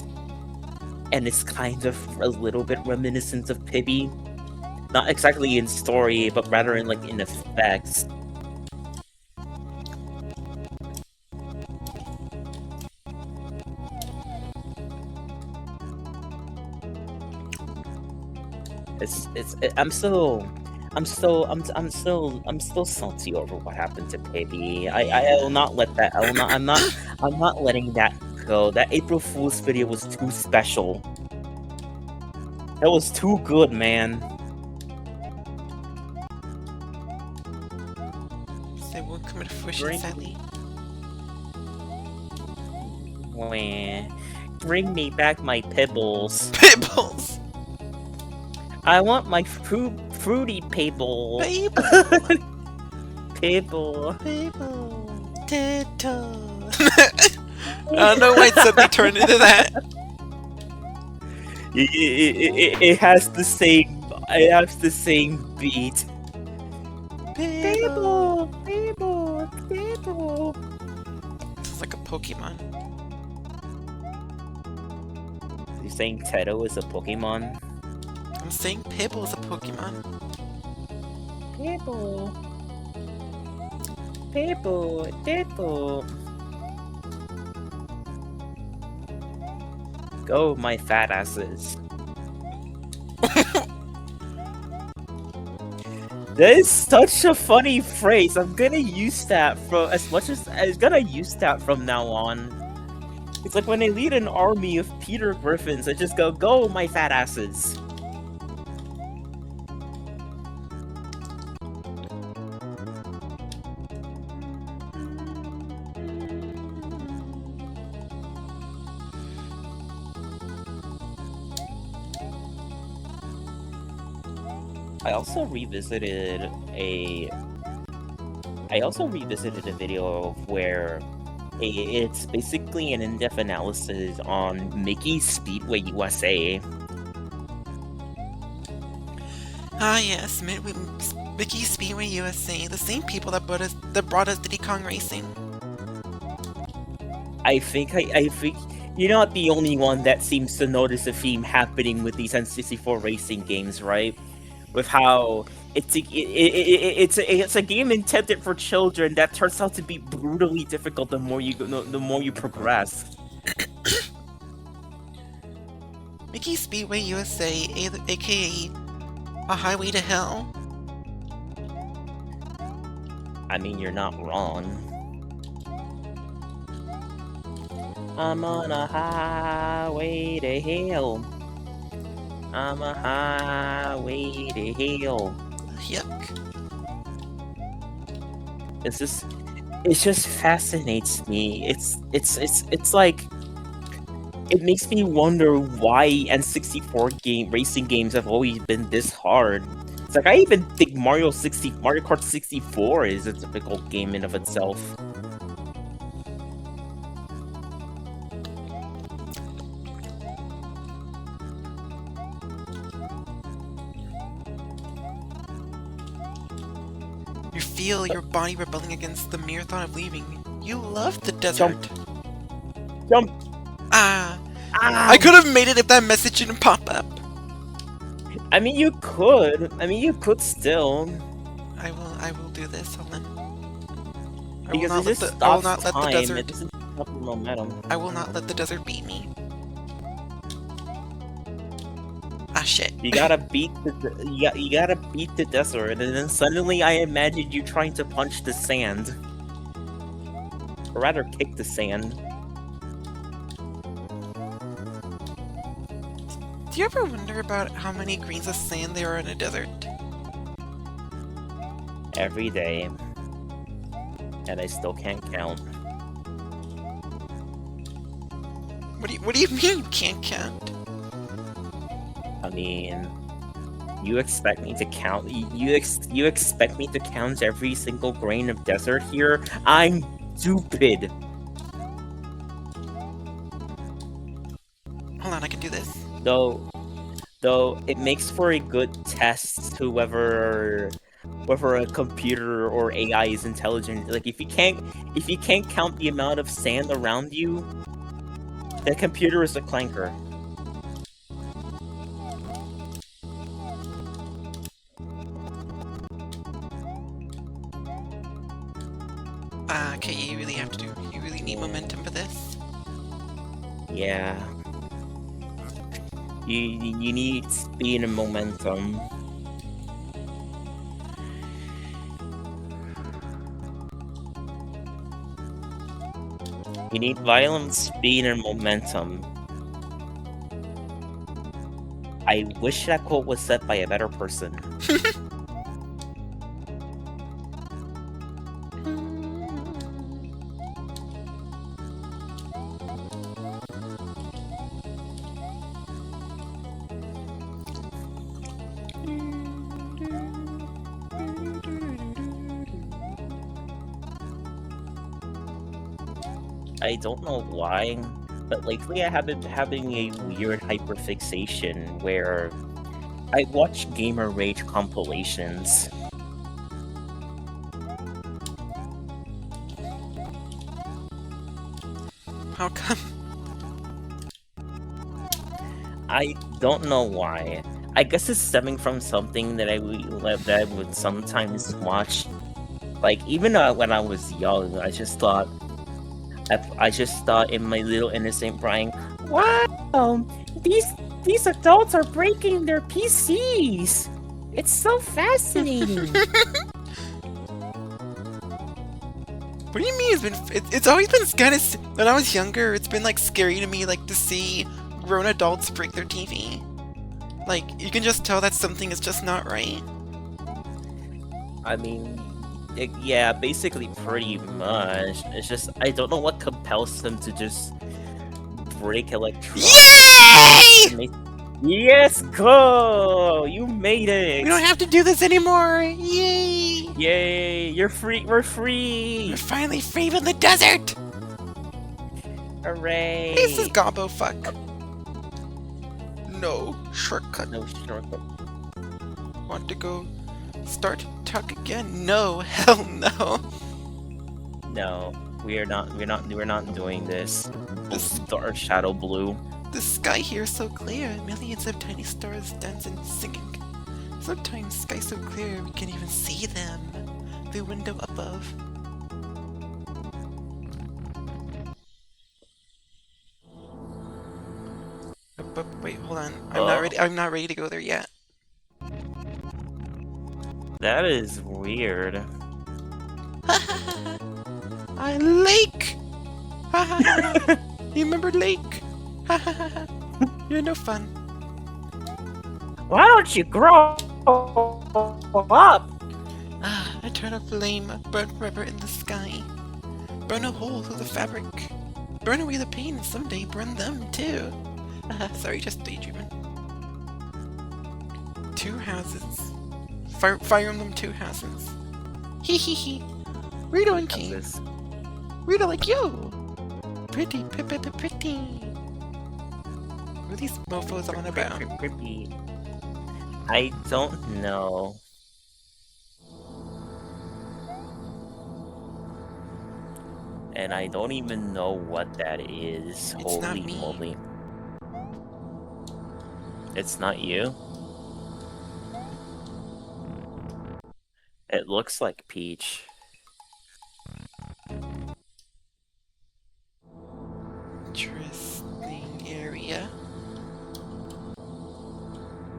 And it's kind of a little bit reminiscent of Pibby. Not exactly in story, but rather in like in effects. I'm still salty over what happened to Pibby. I will not let that. I'm not letting that go. That April Fool's video was too special. That was too good, man. So it won't come to fruition, sadly. Bring me back my Pibbles. Pibbles! I want my fruity Pibble. Pibble. Pibble. Tito. I don't know why it suddenly turned into that. It has the same. It has the same beat. Pibble. Pibble. Pibble. It's like a Pokemon. You're saying Teto is a Pokemon? I'm saying Pibble is a Pokemon. Pibble. Pibble. Pibble. Go, my fat asses. That is such a funny phrase. I'm gonna use that from now on. It's like when I lead an army of Peter Griffins, I just go, my fat asses. I also revisited a video where it's basically an in-depth analysis on Mickey's Speedway USA. Ah yes, Mickey Speedway USA, the same people that brought us Diddy Kong Racing. I think you're not the only one that seems to notice a theme happening with these N64 racing games, right? With how it's a game intended for children that turns out to be brutally difficult the more you progress. Mickey Speedway USA, aka A Highway to Hell. I mean, you're not wrong. I'm on a highway to hell. I'm a highway to hell. Yuck. It just fascinates me. It's like it makes me wonder why N64 racing games have always been this hard. It's like I even think Mario Kart 64 is a typical game in of itself. You feel your body rebelling against the mere thought of leaving. You love the desert. Jump! Ah! Ah! I could have made it if that message didn't pop up. I mean, you could. I mean, you could still. I will do this, Helen. Because it just I will stops not let the time. desert. It doesn't stop your momentum. I will not let the desert beat me. Ah, shit. You gotta beat you gotta beat the desert, and then suddenly I imagined you trying to punch the sand. Or rather, kick the sand. Do you ever wonder about how many grains of sand there are in a desert? Every day. And I still can't count. What do you mean you can't count? I mean, you expect me to count? You expect me to count every single grain of desert here? I'm stupid. Hold on, I can do this. Though it makes for a good test to whether a computer or AI is intelligent. Like if you can't count the amount of sand around you, the computer is a clanker. Okay, you really need momentum for this. Yeah. You need speed and momentum. You need violent speed and momentum. I wish that quote was said by a better person. I don't know why, but lately I have been having a weird hyperfixation where I watch gamer rage compilations. How come? I don't know why. I guess it's stemming from something that I would sometimes watch. Like even when I was young, I just thought in my little innocent brain, wow, these adults are breaking their PCs. It's so fascinating. What do you mean it's always been kind of, when I was younger, it's been like scary to me, like to see grown adults break their TV. Like, you can just tell that something is just not right. I mean, yeah, basically pretty much. It's just, I don't know what compels them to just break electronics. Yay! Yes, go! You made it! We don't have to do this anymore! Yay! Yay! You're free! We're free! We're finally free from the desert! Hooray! Hey, this is Gobbo fuck. No shortcut. No shortcut. Want to go start talk again? No, hell no. No, we're not doing this. Star Shadow Blue. The sky here is so clear, millions of tiny stars dance and singing. Sometimes sky so clear we can even see them. The window above. But wait, hold on. I'm not ready to go there yet. That is weird. Lake! You remember Lake? You're no fun. Why don't you grow up? I turn a flame, burn forever in the sky. Burn a hole through the fabric. Burn away the pain and someday burn them too. Sorry, just daydreaming. 2 houses. Fire them 2 houses. Hee hee hee. Rita and King. Rita like you. Pretty, pretty. What are these mofos on about? I don't know. and I don't even know what that is. It's not Holy me. moly. It's not you? It looks like Peach. Interesting area.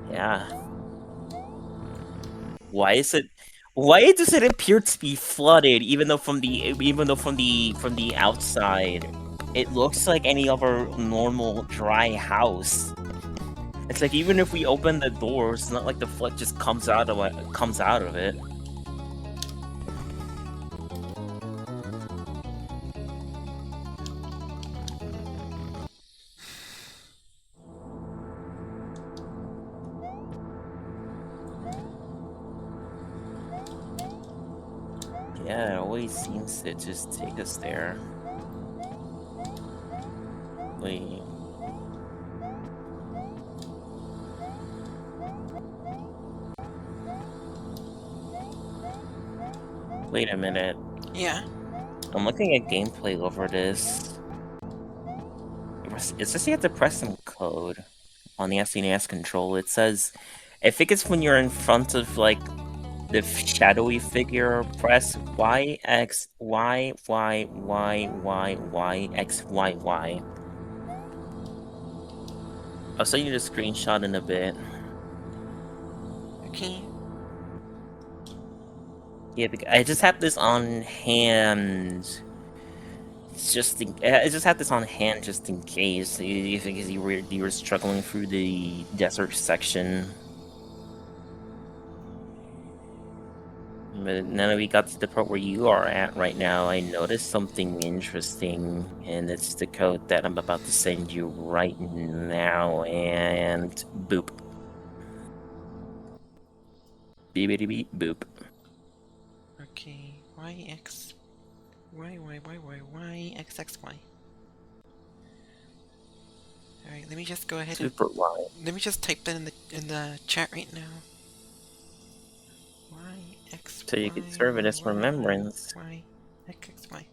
Yeah. Why does it appear to be flooded even though from the outside it looks like any other normal dry house? It's like even if we open the doors, it's not like the flood just comes out of it. Yeah, it always seems to just take us there. Wait. Wait a minute. Yeah. I'm looking at gameplay over this. It says you have to press some code on the SNES control. It says, I think it's when you're in front of like the shadowy figure, press Y, X, Y, Y, Y, Y, Y, X, Y, Y. I'll send you the screenshot in a bit. Okay. Yeah, I just have this on hand. I just have this on hand just in case. You think you were struggling through the desert section. But now that we got to the part where you are at right now, I noticed something interesting, and it's the code that I'm about to send you right now, and boop. Beep beep boop. Okay. Y X Y Y Y Y Y X X Y. All right. Let me just go ahead and Super Y. let me just type that in the chat right now. Y X So you Y could serve it Y as Y Y remembrance. Y X X Y.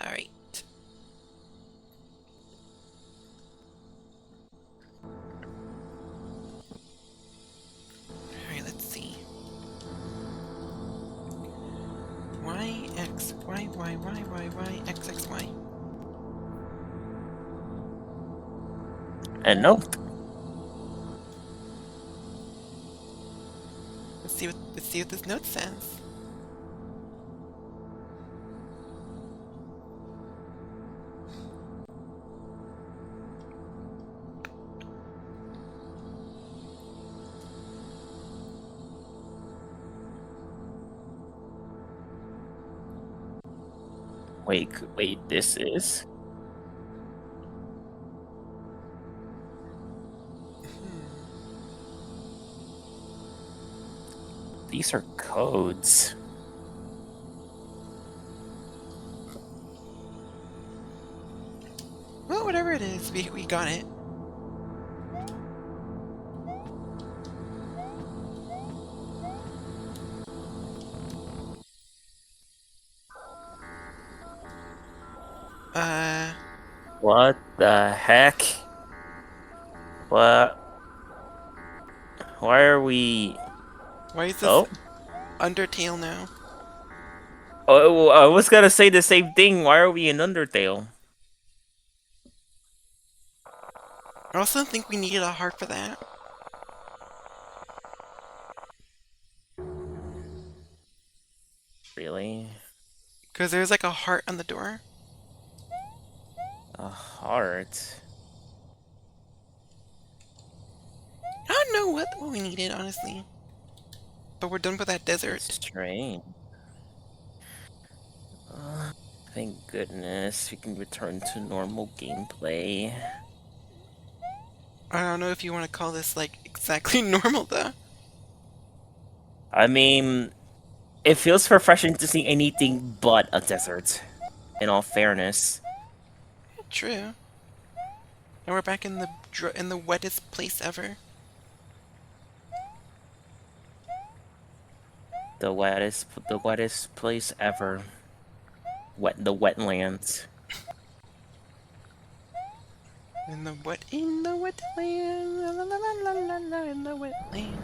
All right. Alright, let's see. Y, X, Y, Y, Y, Y, Y, X, X, Y. And nope. Let's see what this note says. Wait, this is? These are codes. Well, whatever it is, we got it. What the heck? What? Why are we... Why is this Oh? Undertale now? Oh, I was gonna say the same thing. Why are we in Undertale? I also think we needed a heart for that. Really? Because there's like a heart on the door. A heart? I don't know what we needed, honestly. But we're done with that desert. Strange. Thank goodness we can return to normal gameplay. I don't know if you want to call this like exactly normal though. I mean, it feels refreshing to see anything but a desert, in all fairness. True. And we're back in the wettest place ever. The wettest place ever. the wetlands. In the wetland, la la la la la la, in the wetlands.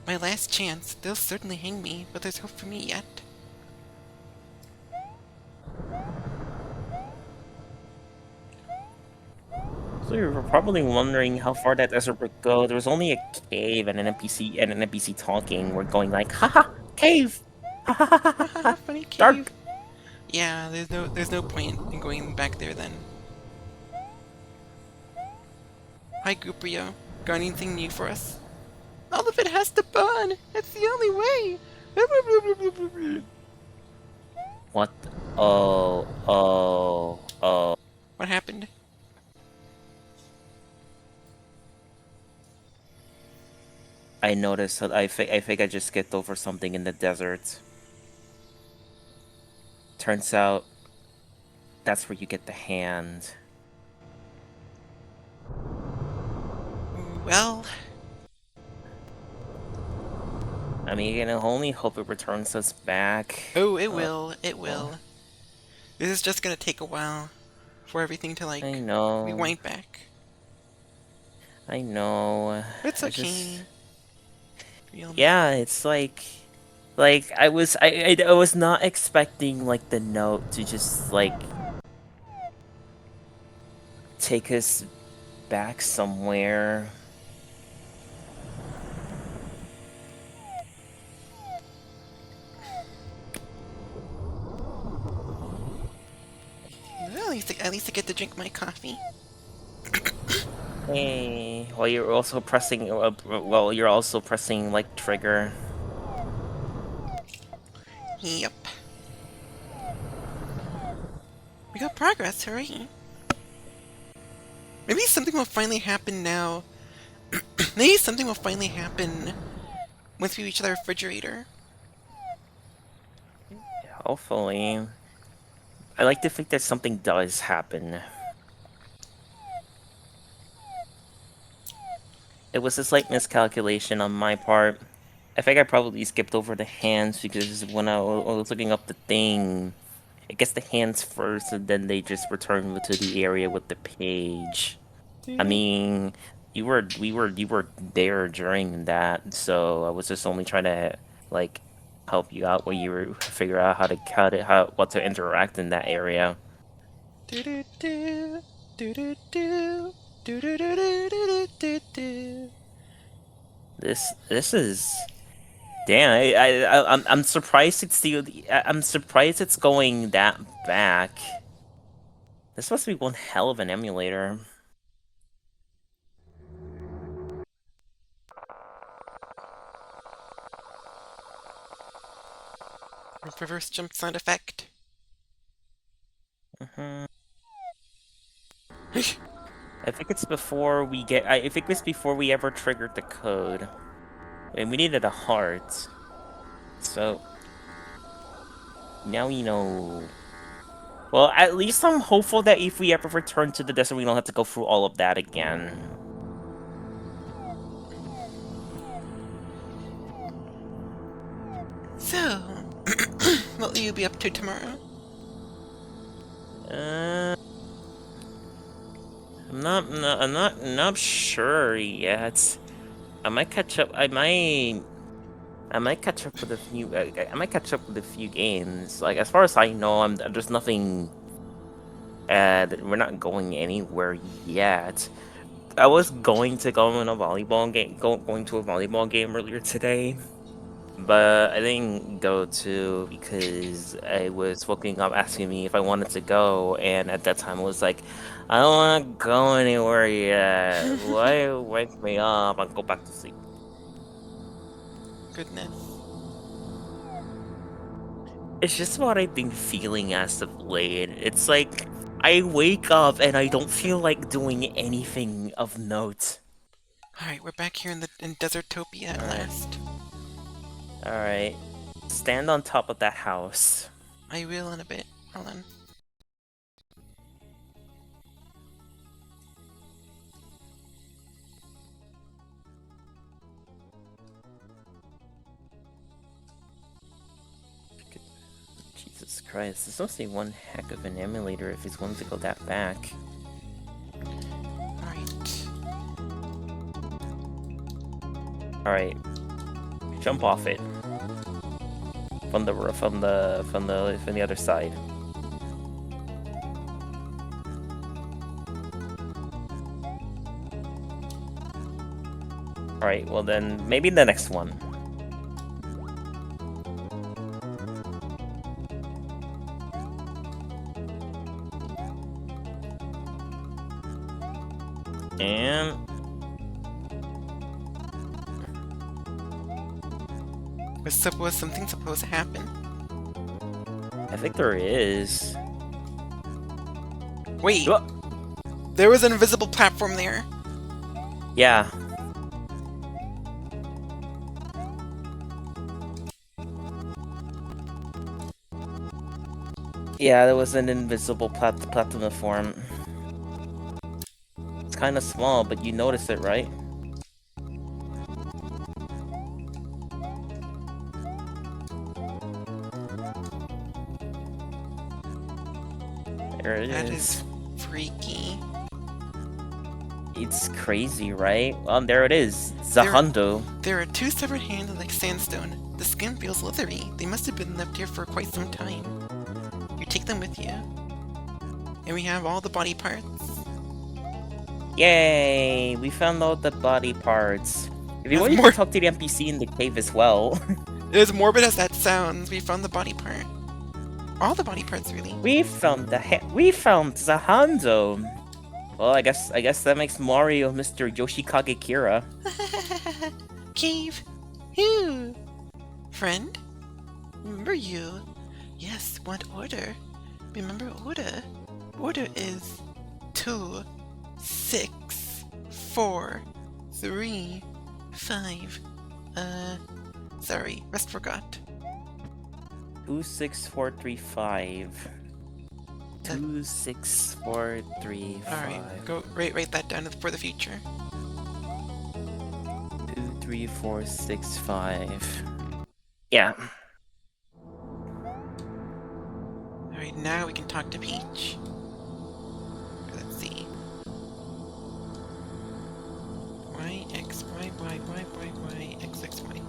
My last chance. They'll certainly hang me, but there's hope for me yet. So you were probably wondering how far that desert would go. There was only a cave and an NPC talking. We're going like, haha, cave, ha ha ha ha Haha, ha, funny cave. dark. Yeah, there's no point in going back there then. Hi, Guprio. Got anything new for us? All of it has to burn! It's the only way! What? Oh. What happened? I noticed that I think I just skipped over something in the desert. Turns out that's where you get the hand. Well, I mean, I can only hope it returns us back. oh, it will. It Well, will. This is just gonna take a while for everything to, I like, know. rewind back. I know. It's I just... okay. Real Yeah, it's like I was not expecting like the note to just like take us back somewhere. Well, at least I get to drink my coffee. Hey, while you're also pressing you're also pressing like trigger. Yep. We got progress, hooray. Maybe something will finally happen now. Maybe something will finally happen once we reach the refrigerator. Hopefully. I like to think that something does happen. It was a slight miscalculation on my part. I think I probably skipped over the hands because when I was looking up the thing, it gets the hands first and then they just return to the area with the page. I mean, you were there during that, so I was just only trying to like help you out when you were figure out how to cut it, how what to interact in that area. Do do do do do do do do do do do do. This is damn. I'm surprised it's I'm surprised it's going that back. This must be one hell of an emulator. Reverse jump sound effect. Mhm. I think it's before we get. I think it's before we ever triggered the code, and we needed a heart. So now we know. Well, at least I'm hopeful that if we ever return to the desert, we don't have to go through all of that again. So, what will you be up to tomorrow? Uh, I'm not sure yet. I might catch up. I might catch up with a few. I might catch up with a few games. Like as far as I know, there's nothing. We're not going anywhere yet. I was going to go in a volleyball game, going to a volleyball game earlier today, but I didn't go to because I was waking up asking me if I wanted to go, and at that time I was like, I don't want to go anywhere yet. Why wake me up and go back to sleep? Goodness. It's just what I've been feeling as of late. It's like I wake up and I don't feel like doing anything of note. Alright, we're back here in Desertopia at last. All right, stand on top of that house. I will in a bit. Hold on. Christ, this must be one heck of an emulator if he's willing to go that back. Alright. Alright. Jump off it. From the other side. Alright, well then maybe the next one. And Was something supposed to happen? I think there is. Wait! Oh, There was an invisible platform there! yeah. Yeah, there was an invisible platform. It's kind of small, but you notice it, right? There it That is. is freaky. It's crazy, right? There it is. Zahundo. There are two separate hands like sandstone. The skin feels leathery. They must have been left here for quite some time. You take them with you. And we have all the body parts. Yay! We found all the body parts. If you That's want, you more- can talk to the NPC in the cave as well. As morbid as that sounds, we found the body part. All the body parts, really. We found Zahundo. Well, I guess that makes Mario Mr. Yoshikage Kira. Cave. Who? Friend? Remember you? Yes, what order? Remember order? Order is 2, 6, 4, 3, 5. Sorry, rest forgot. 26435. 26435. Alright, go write that down for the future. 23465. Yeah. Alright, now we can talk to Peach. Let's see. Y, X, Y, Y, Y, Y, Y, X, X, Y.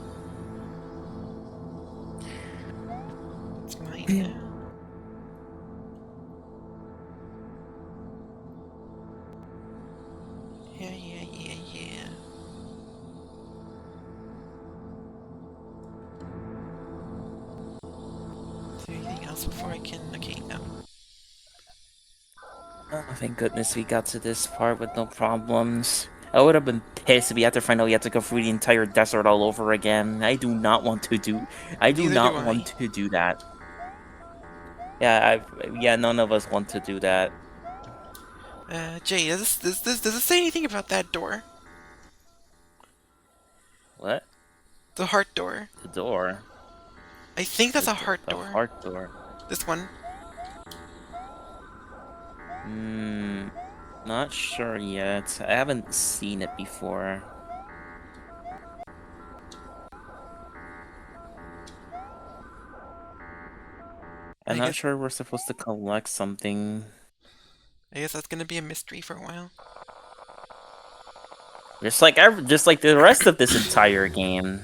It's mine now. Yeah. Is there anything else before I can... Okay, no. Oh, thank goodness we got to this part with no problems. I would have been pissed if we had to find out we had to go through the entire desert all over again. I do not want to do that. Yeah, none of us want to do that. Jay, does this say anything about that door? What? The heart door. The door? I think that's a heart The door. heart door. This one. Not sure yet. I haven't seen it before. I'm not sure we're supposed to collect something. I guess that's gonna be a mystery for a while. Just like the rest of this entire game.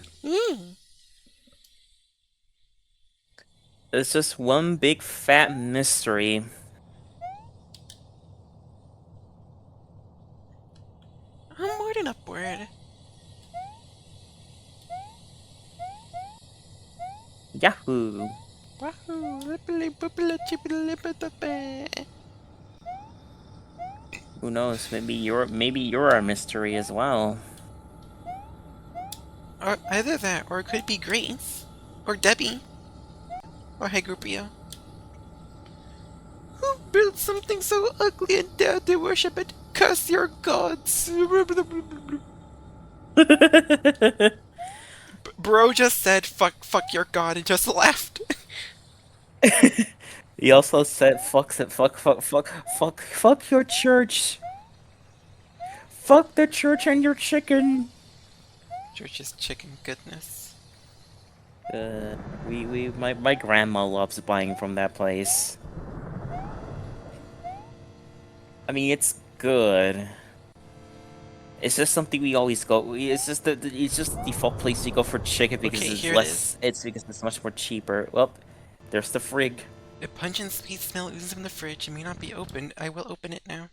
It's just one big fat mystery. Onward and upward. Yahoo! Wahoo! Who knows? Maybe you're a mystery as well. Or either that, or it could be Grace, or Debbie, or Hygrupio. Who built something so ugly and dared to worship it? Curse your gods! Bro just said fuck your god and just laughed. He also said fuck your church. Fuck the church and your chicken. Church's chicken goodness. My grandma loves buying from that place. I mean, it's good. It's just something we always go. It's just it's just the default place we go for chicken because Okay, it's here it is. less. It's because it's much more cheaper. Well, there's the frig. A pungent sweet smell oozes from the fridge. It may not be opened. I will open it now.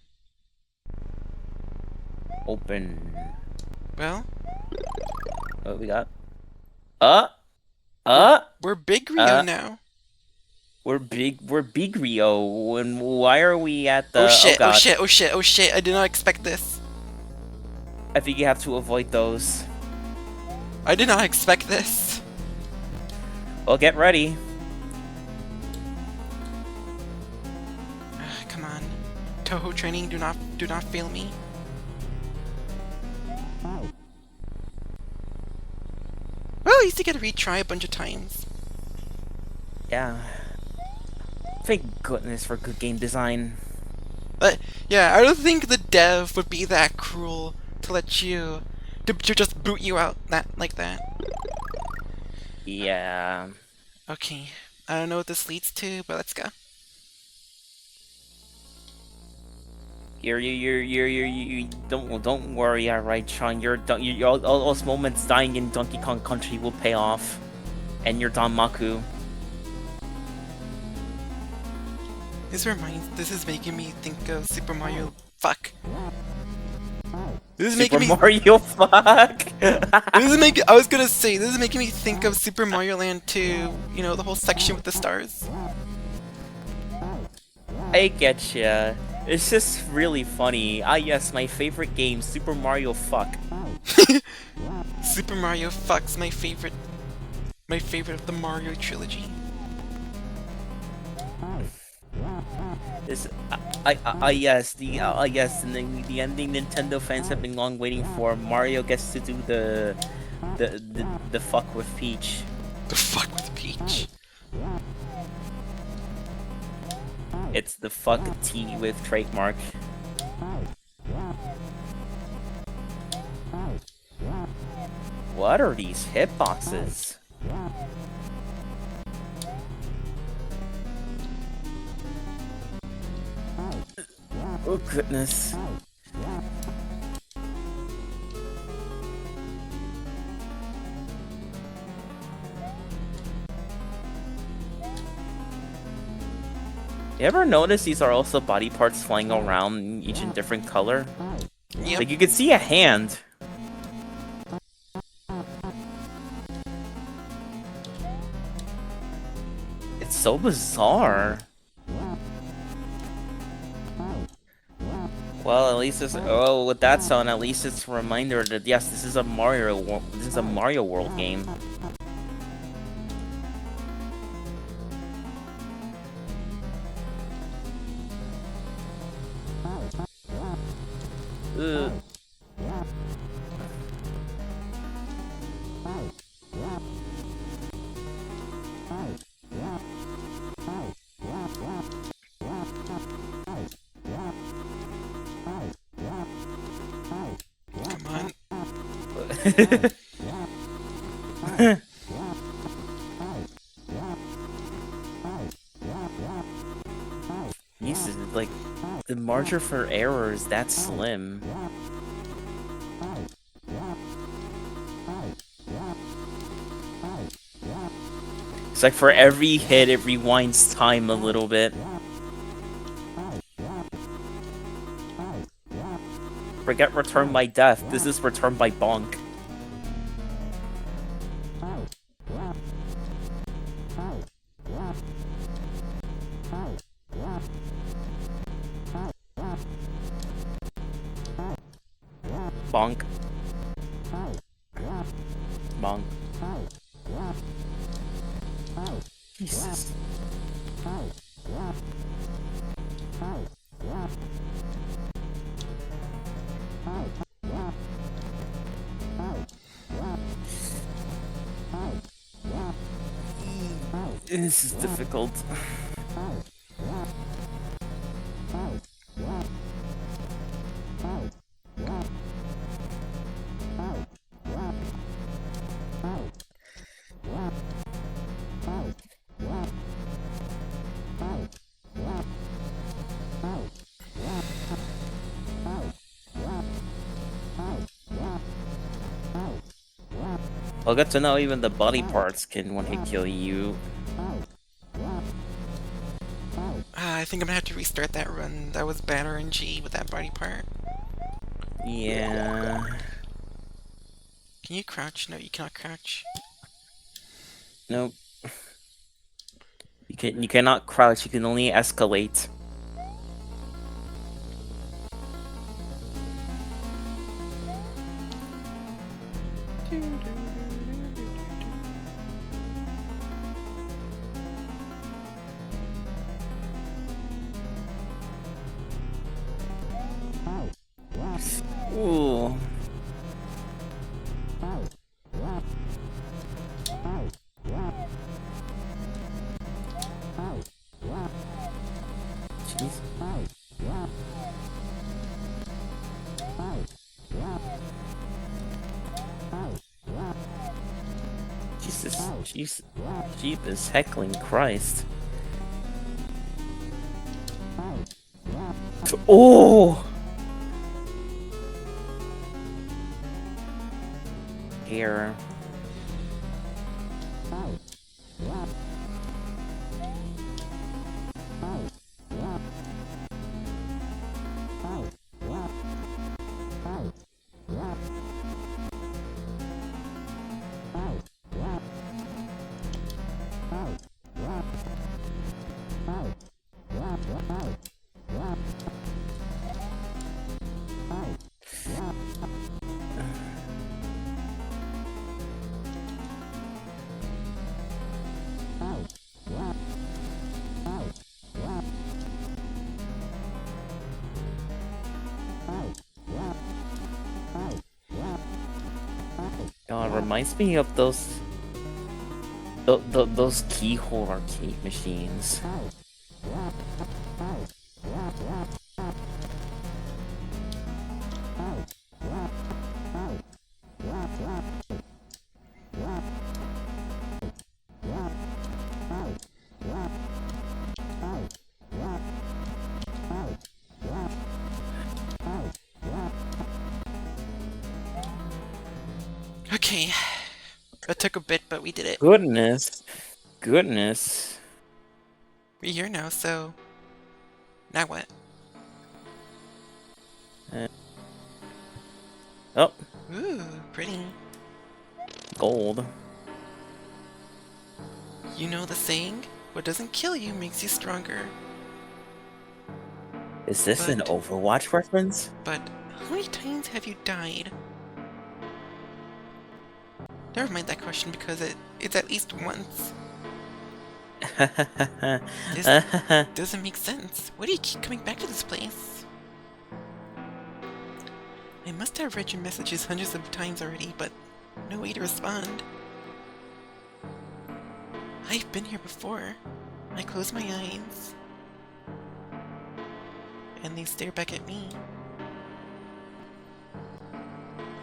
Open. Well, What we got? Uh, uh, we're Big Rio uh. now. We're big Rio. And why are we at Oh the? Oh shit! Oh god. shit! Oh shit! Oh shit! I did not expect this. I think you have to avoid those. I did not expect this. Well, get ready. Come on, Toho training. Do not fail me. Well, at least you get to retry a bunch of times. Yeah. Thank goodness for good game design. But yeah, I don't think the dev would be that cruel to let you to just boot you out like that. Yeah. Okay, I don't know what this leads to, but let's go. You don't worry, Arai-chan. All those moments dying in Donkey Kong Country will pay off, and you're Danmaku. This is making me think of Super Mario. Fuck. This is making me. Super Mario fuck. This is making. I was gonna say this is making me think of Super Mario Land 2. You know, the whole section with the stars. I getcha. It's just really funny. Ah yes, my favorite game, Super Mario fuck. Super Mario Fuck's my favorite. My favorite of the Mario trilogy. This, yes, yes, and then the ending Nintendo fans have been long waiting for. Mario gets to do the fuck with Peach. The fuck with Peach. It's the fuck T with trademark. What are these hitboxes? Oh goodness. You ever notice these are also body parts flying around, each in different color? Yep. Like you can see a hand. It's so bizarre. Well, at least it's with that sound, at least it's a reminder that yes, this is a Mario World game. Ugh. Come on. Jesus, like the margin for error is that slim. It's like for every hit, it rewinds time a little bit. Forget return by death. This is return by bonk. Bonk. Bonk. Jesus. This is difficult. Well, good to know even the body parts can one-hit kill you. I think I'm gonna have to restart that run. That was bad RNG with that body part. Yeah. Can you crouch? No, you cannot crouch. Nope. You cannot crouch, you can only escalate. Ooh. Jeez. Jesus. Jeepus heckling Christ. Oh! Here. God, reminds me of those keyhole arcade machines. Okay. It took a bit, but we did it. Goodness. We're here now, so... Now what? Oh, Ooh, pretty. gold. You know the saying? What doesn't kill you makes you stronger. Is this an Overwatch reference? But how many times have you died? Never mind that question because it's at least once. This doesn't make sense. Why do you keep coming back to this place? I must have read your messages hundreds of times already, but no way to respond. I've been here before. I close my eyes. And they stare back at me.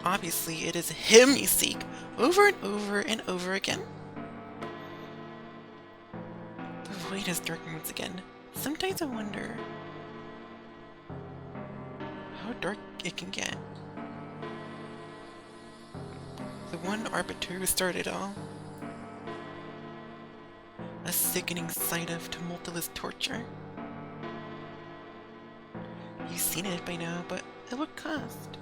Obviously, it is him you seek, over and over and over again. The void has darkened once again. Sometimes I wonder how dark it can get. The one arbiter who started it all. A sickening sight of tumultuous torture. You've seen it by now, but at what cost?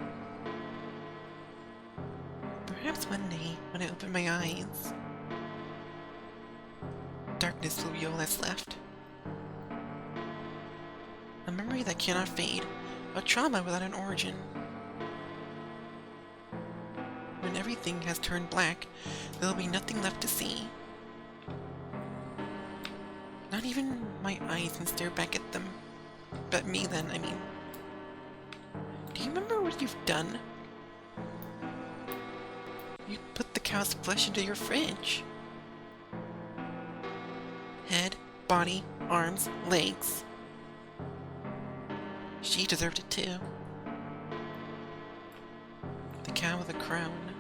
Perhaps one day, when I open my eyes, darkness will be all that's left. A memory that cannot fade, a trauma without an origin. When everything has turned black, there will be nothing left to see. Not even my eyes can stare back at them. But me then, I mean. Do you remember what you've done? You put the cow's flesh into your fridge. Head, body, arms, legs. She deserved it too. The cow with a crown.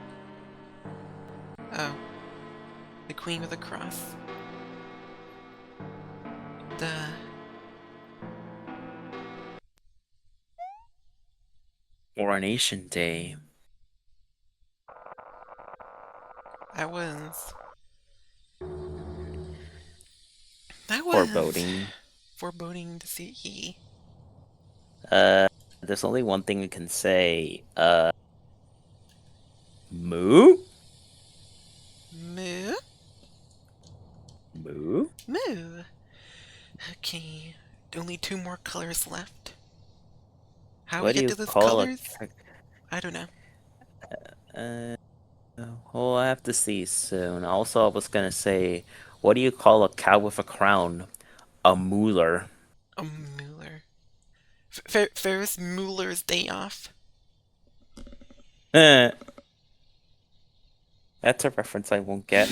Oh. The queen with a cross. The... Coronation Day. I was. I was Foreboding. foreboding to see. Uh, there's only one thing we can say. Moo? Moo? Moo? Moo. Okay, only two more colors left. How we What do get you to those call a... colors? I don't know. Uh, well, I have to see soon. Also, I was gonna say, what do you call a cow with a crown? A mooler. A Mueller. Ferris Mueller's Day Off. Eh, that's a reference I won't get.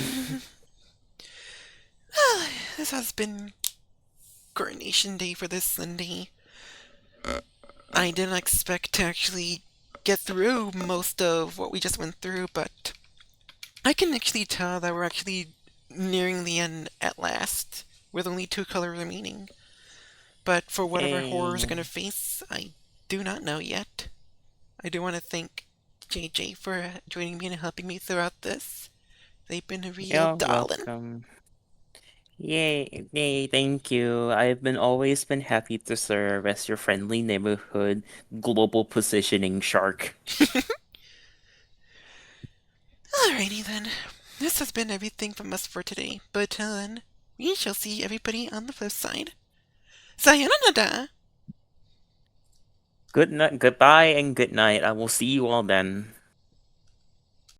This has been Coronation Day for this Sunday. I didn't expect to actually get through most of what we just went through, but I can actually tell that we're actually nearing the end at last, with only two colors remaining. But for whatever horrors are Yay. going to face, I do not know yet. I do want to thank JayJay for joining me and helping me throughout this. They've been a real You're darling. welcome. Yay, thank you. I've been always been happy to serve as your friendly neighborhood global positioning shark. Alrighty then. This has been everything from us for today, but till then, we shall see everybody on the flip side. Sayonara! Good night, goodbye and good night. I will see you all then.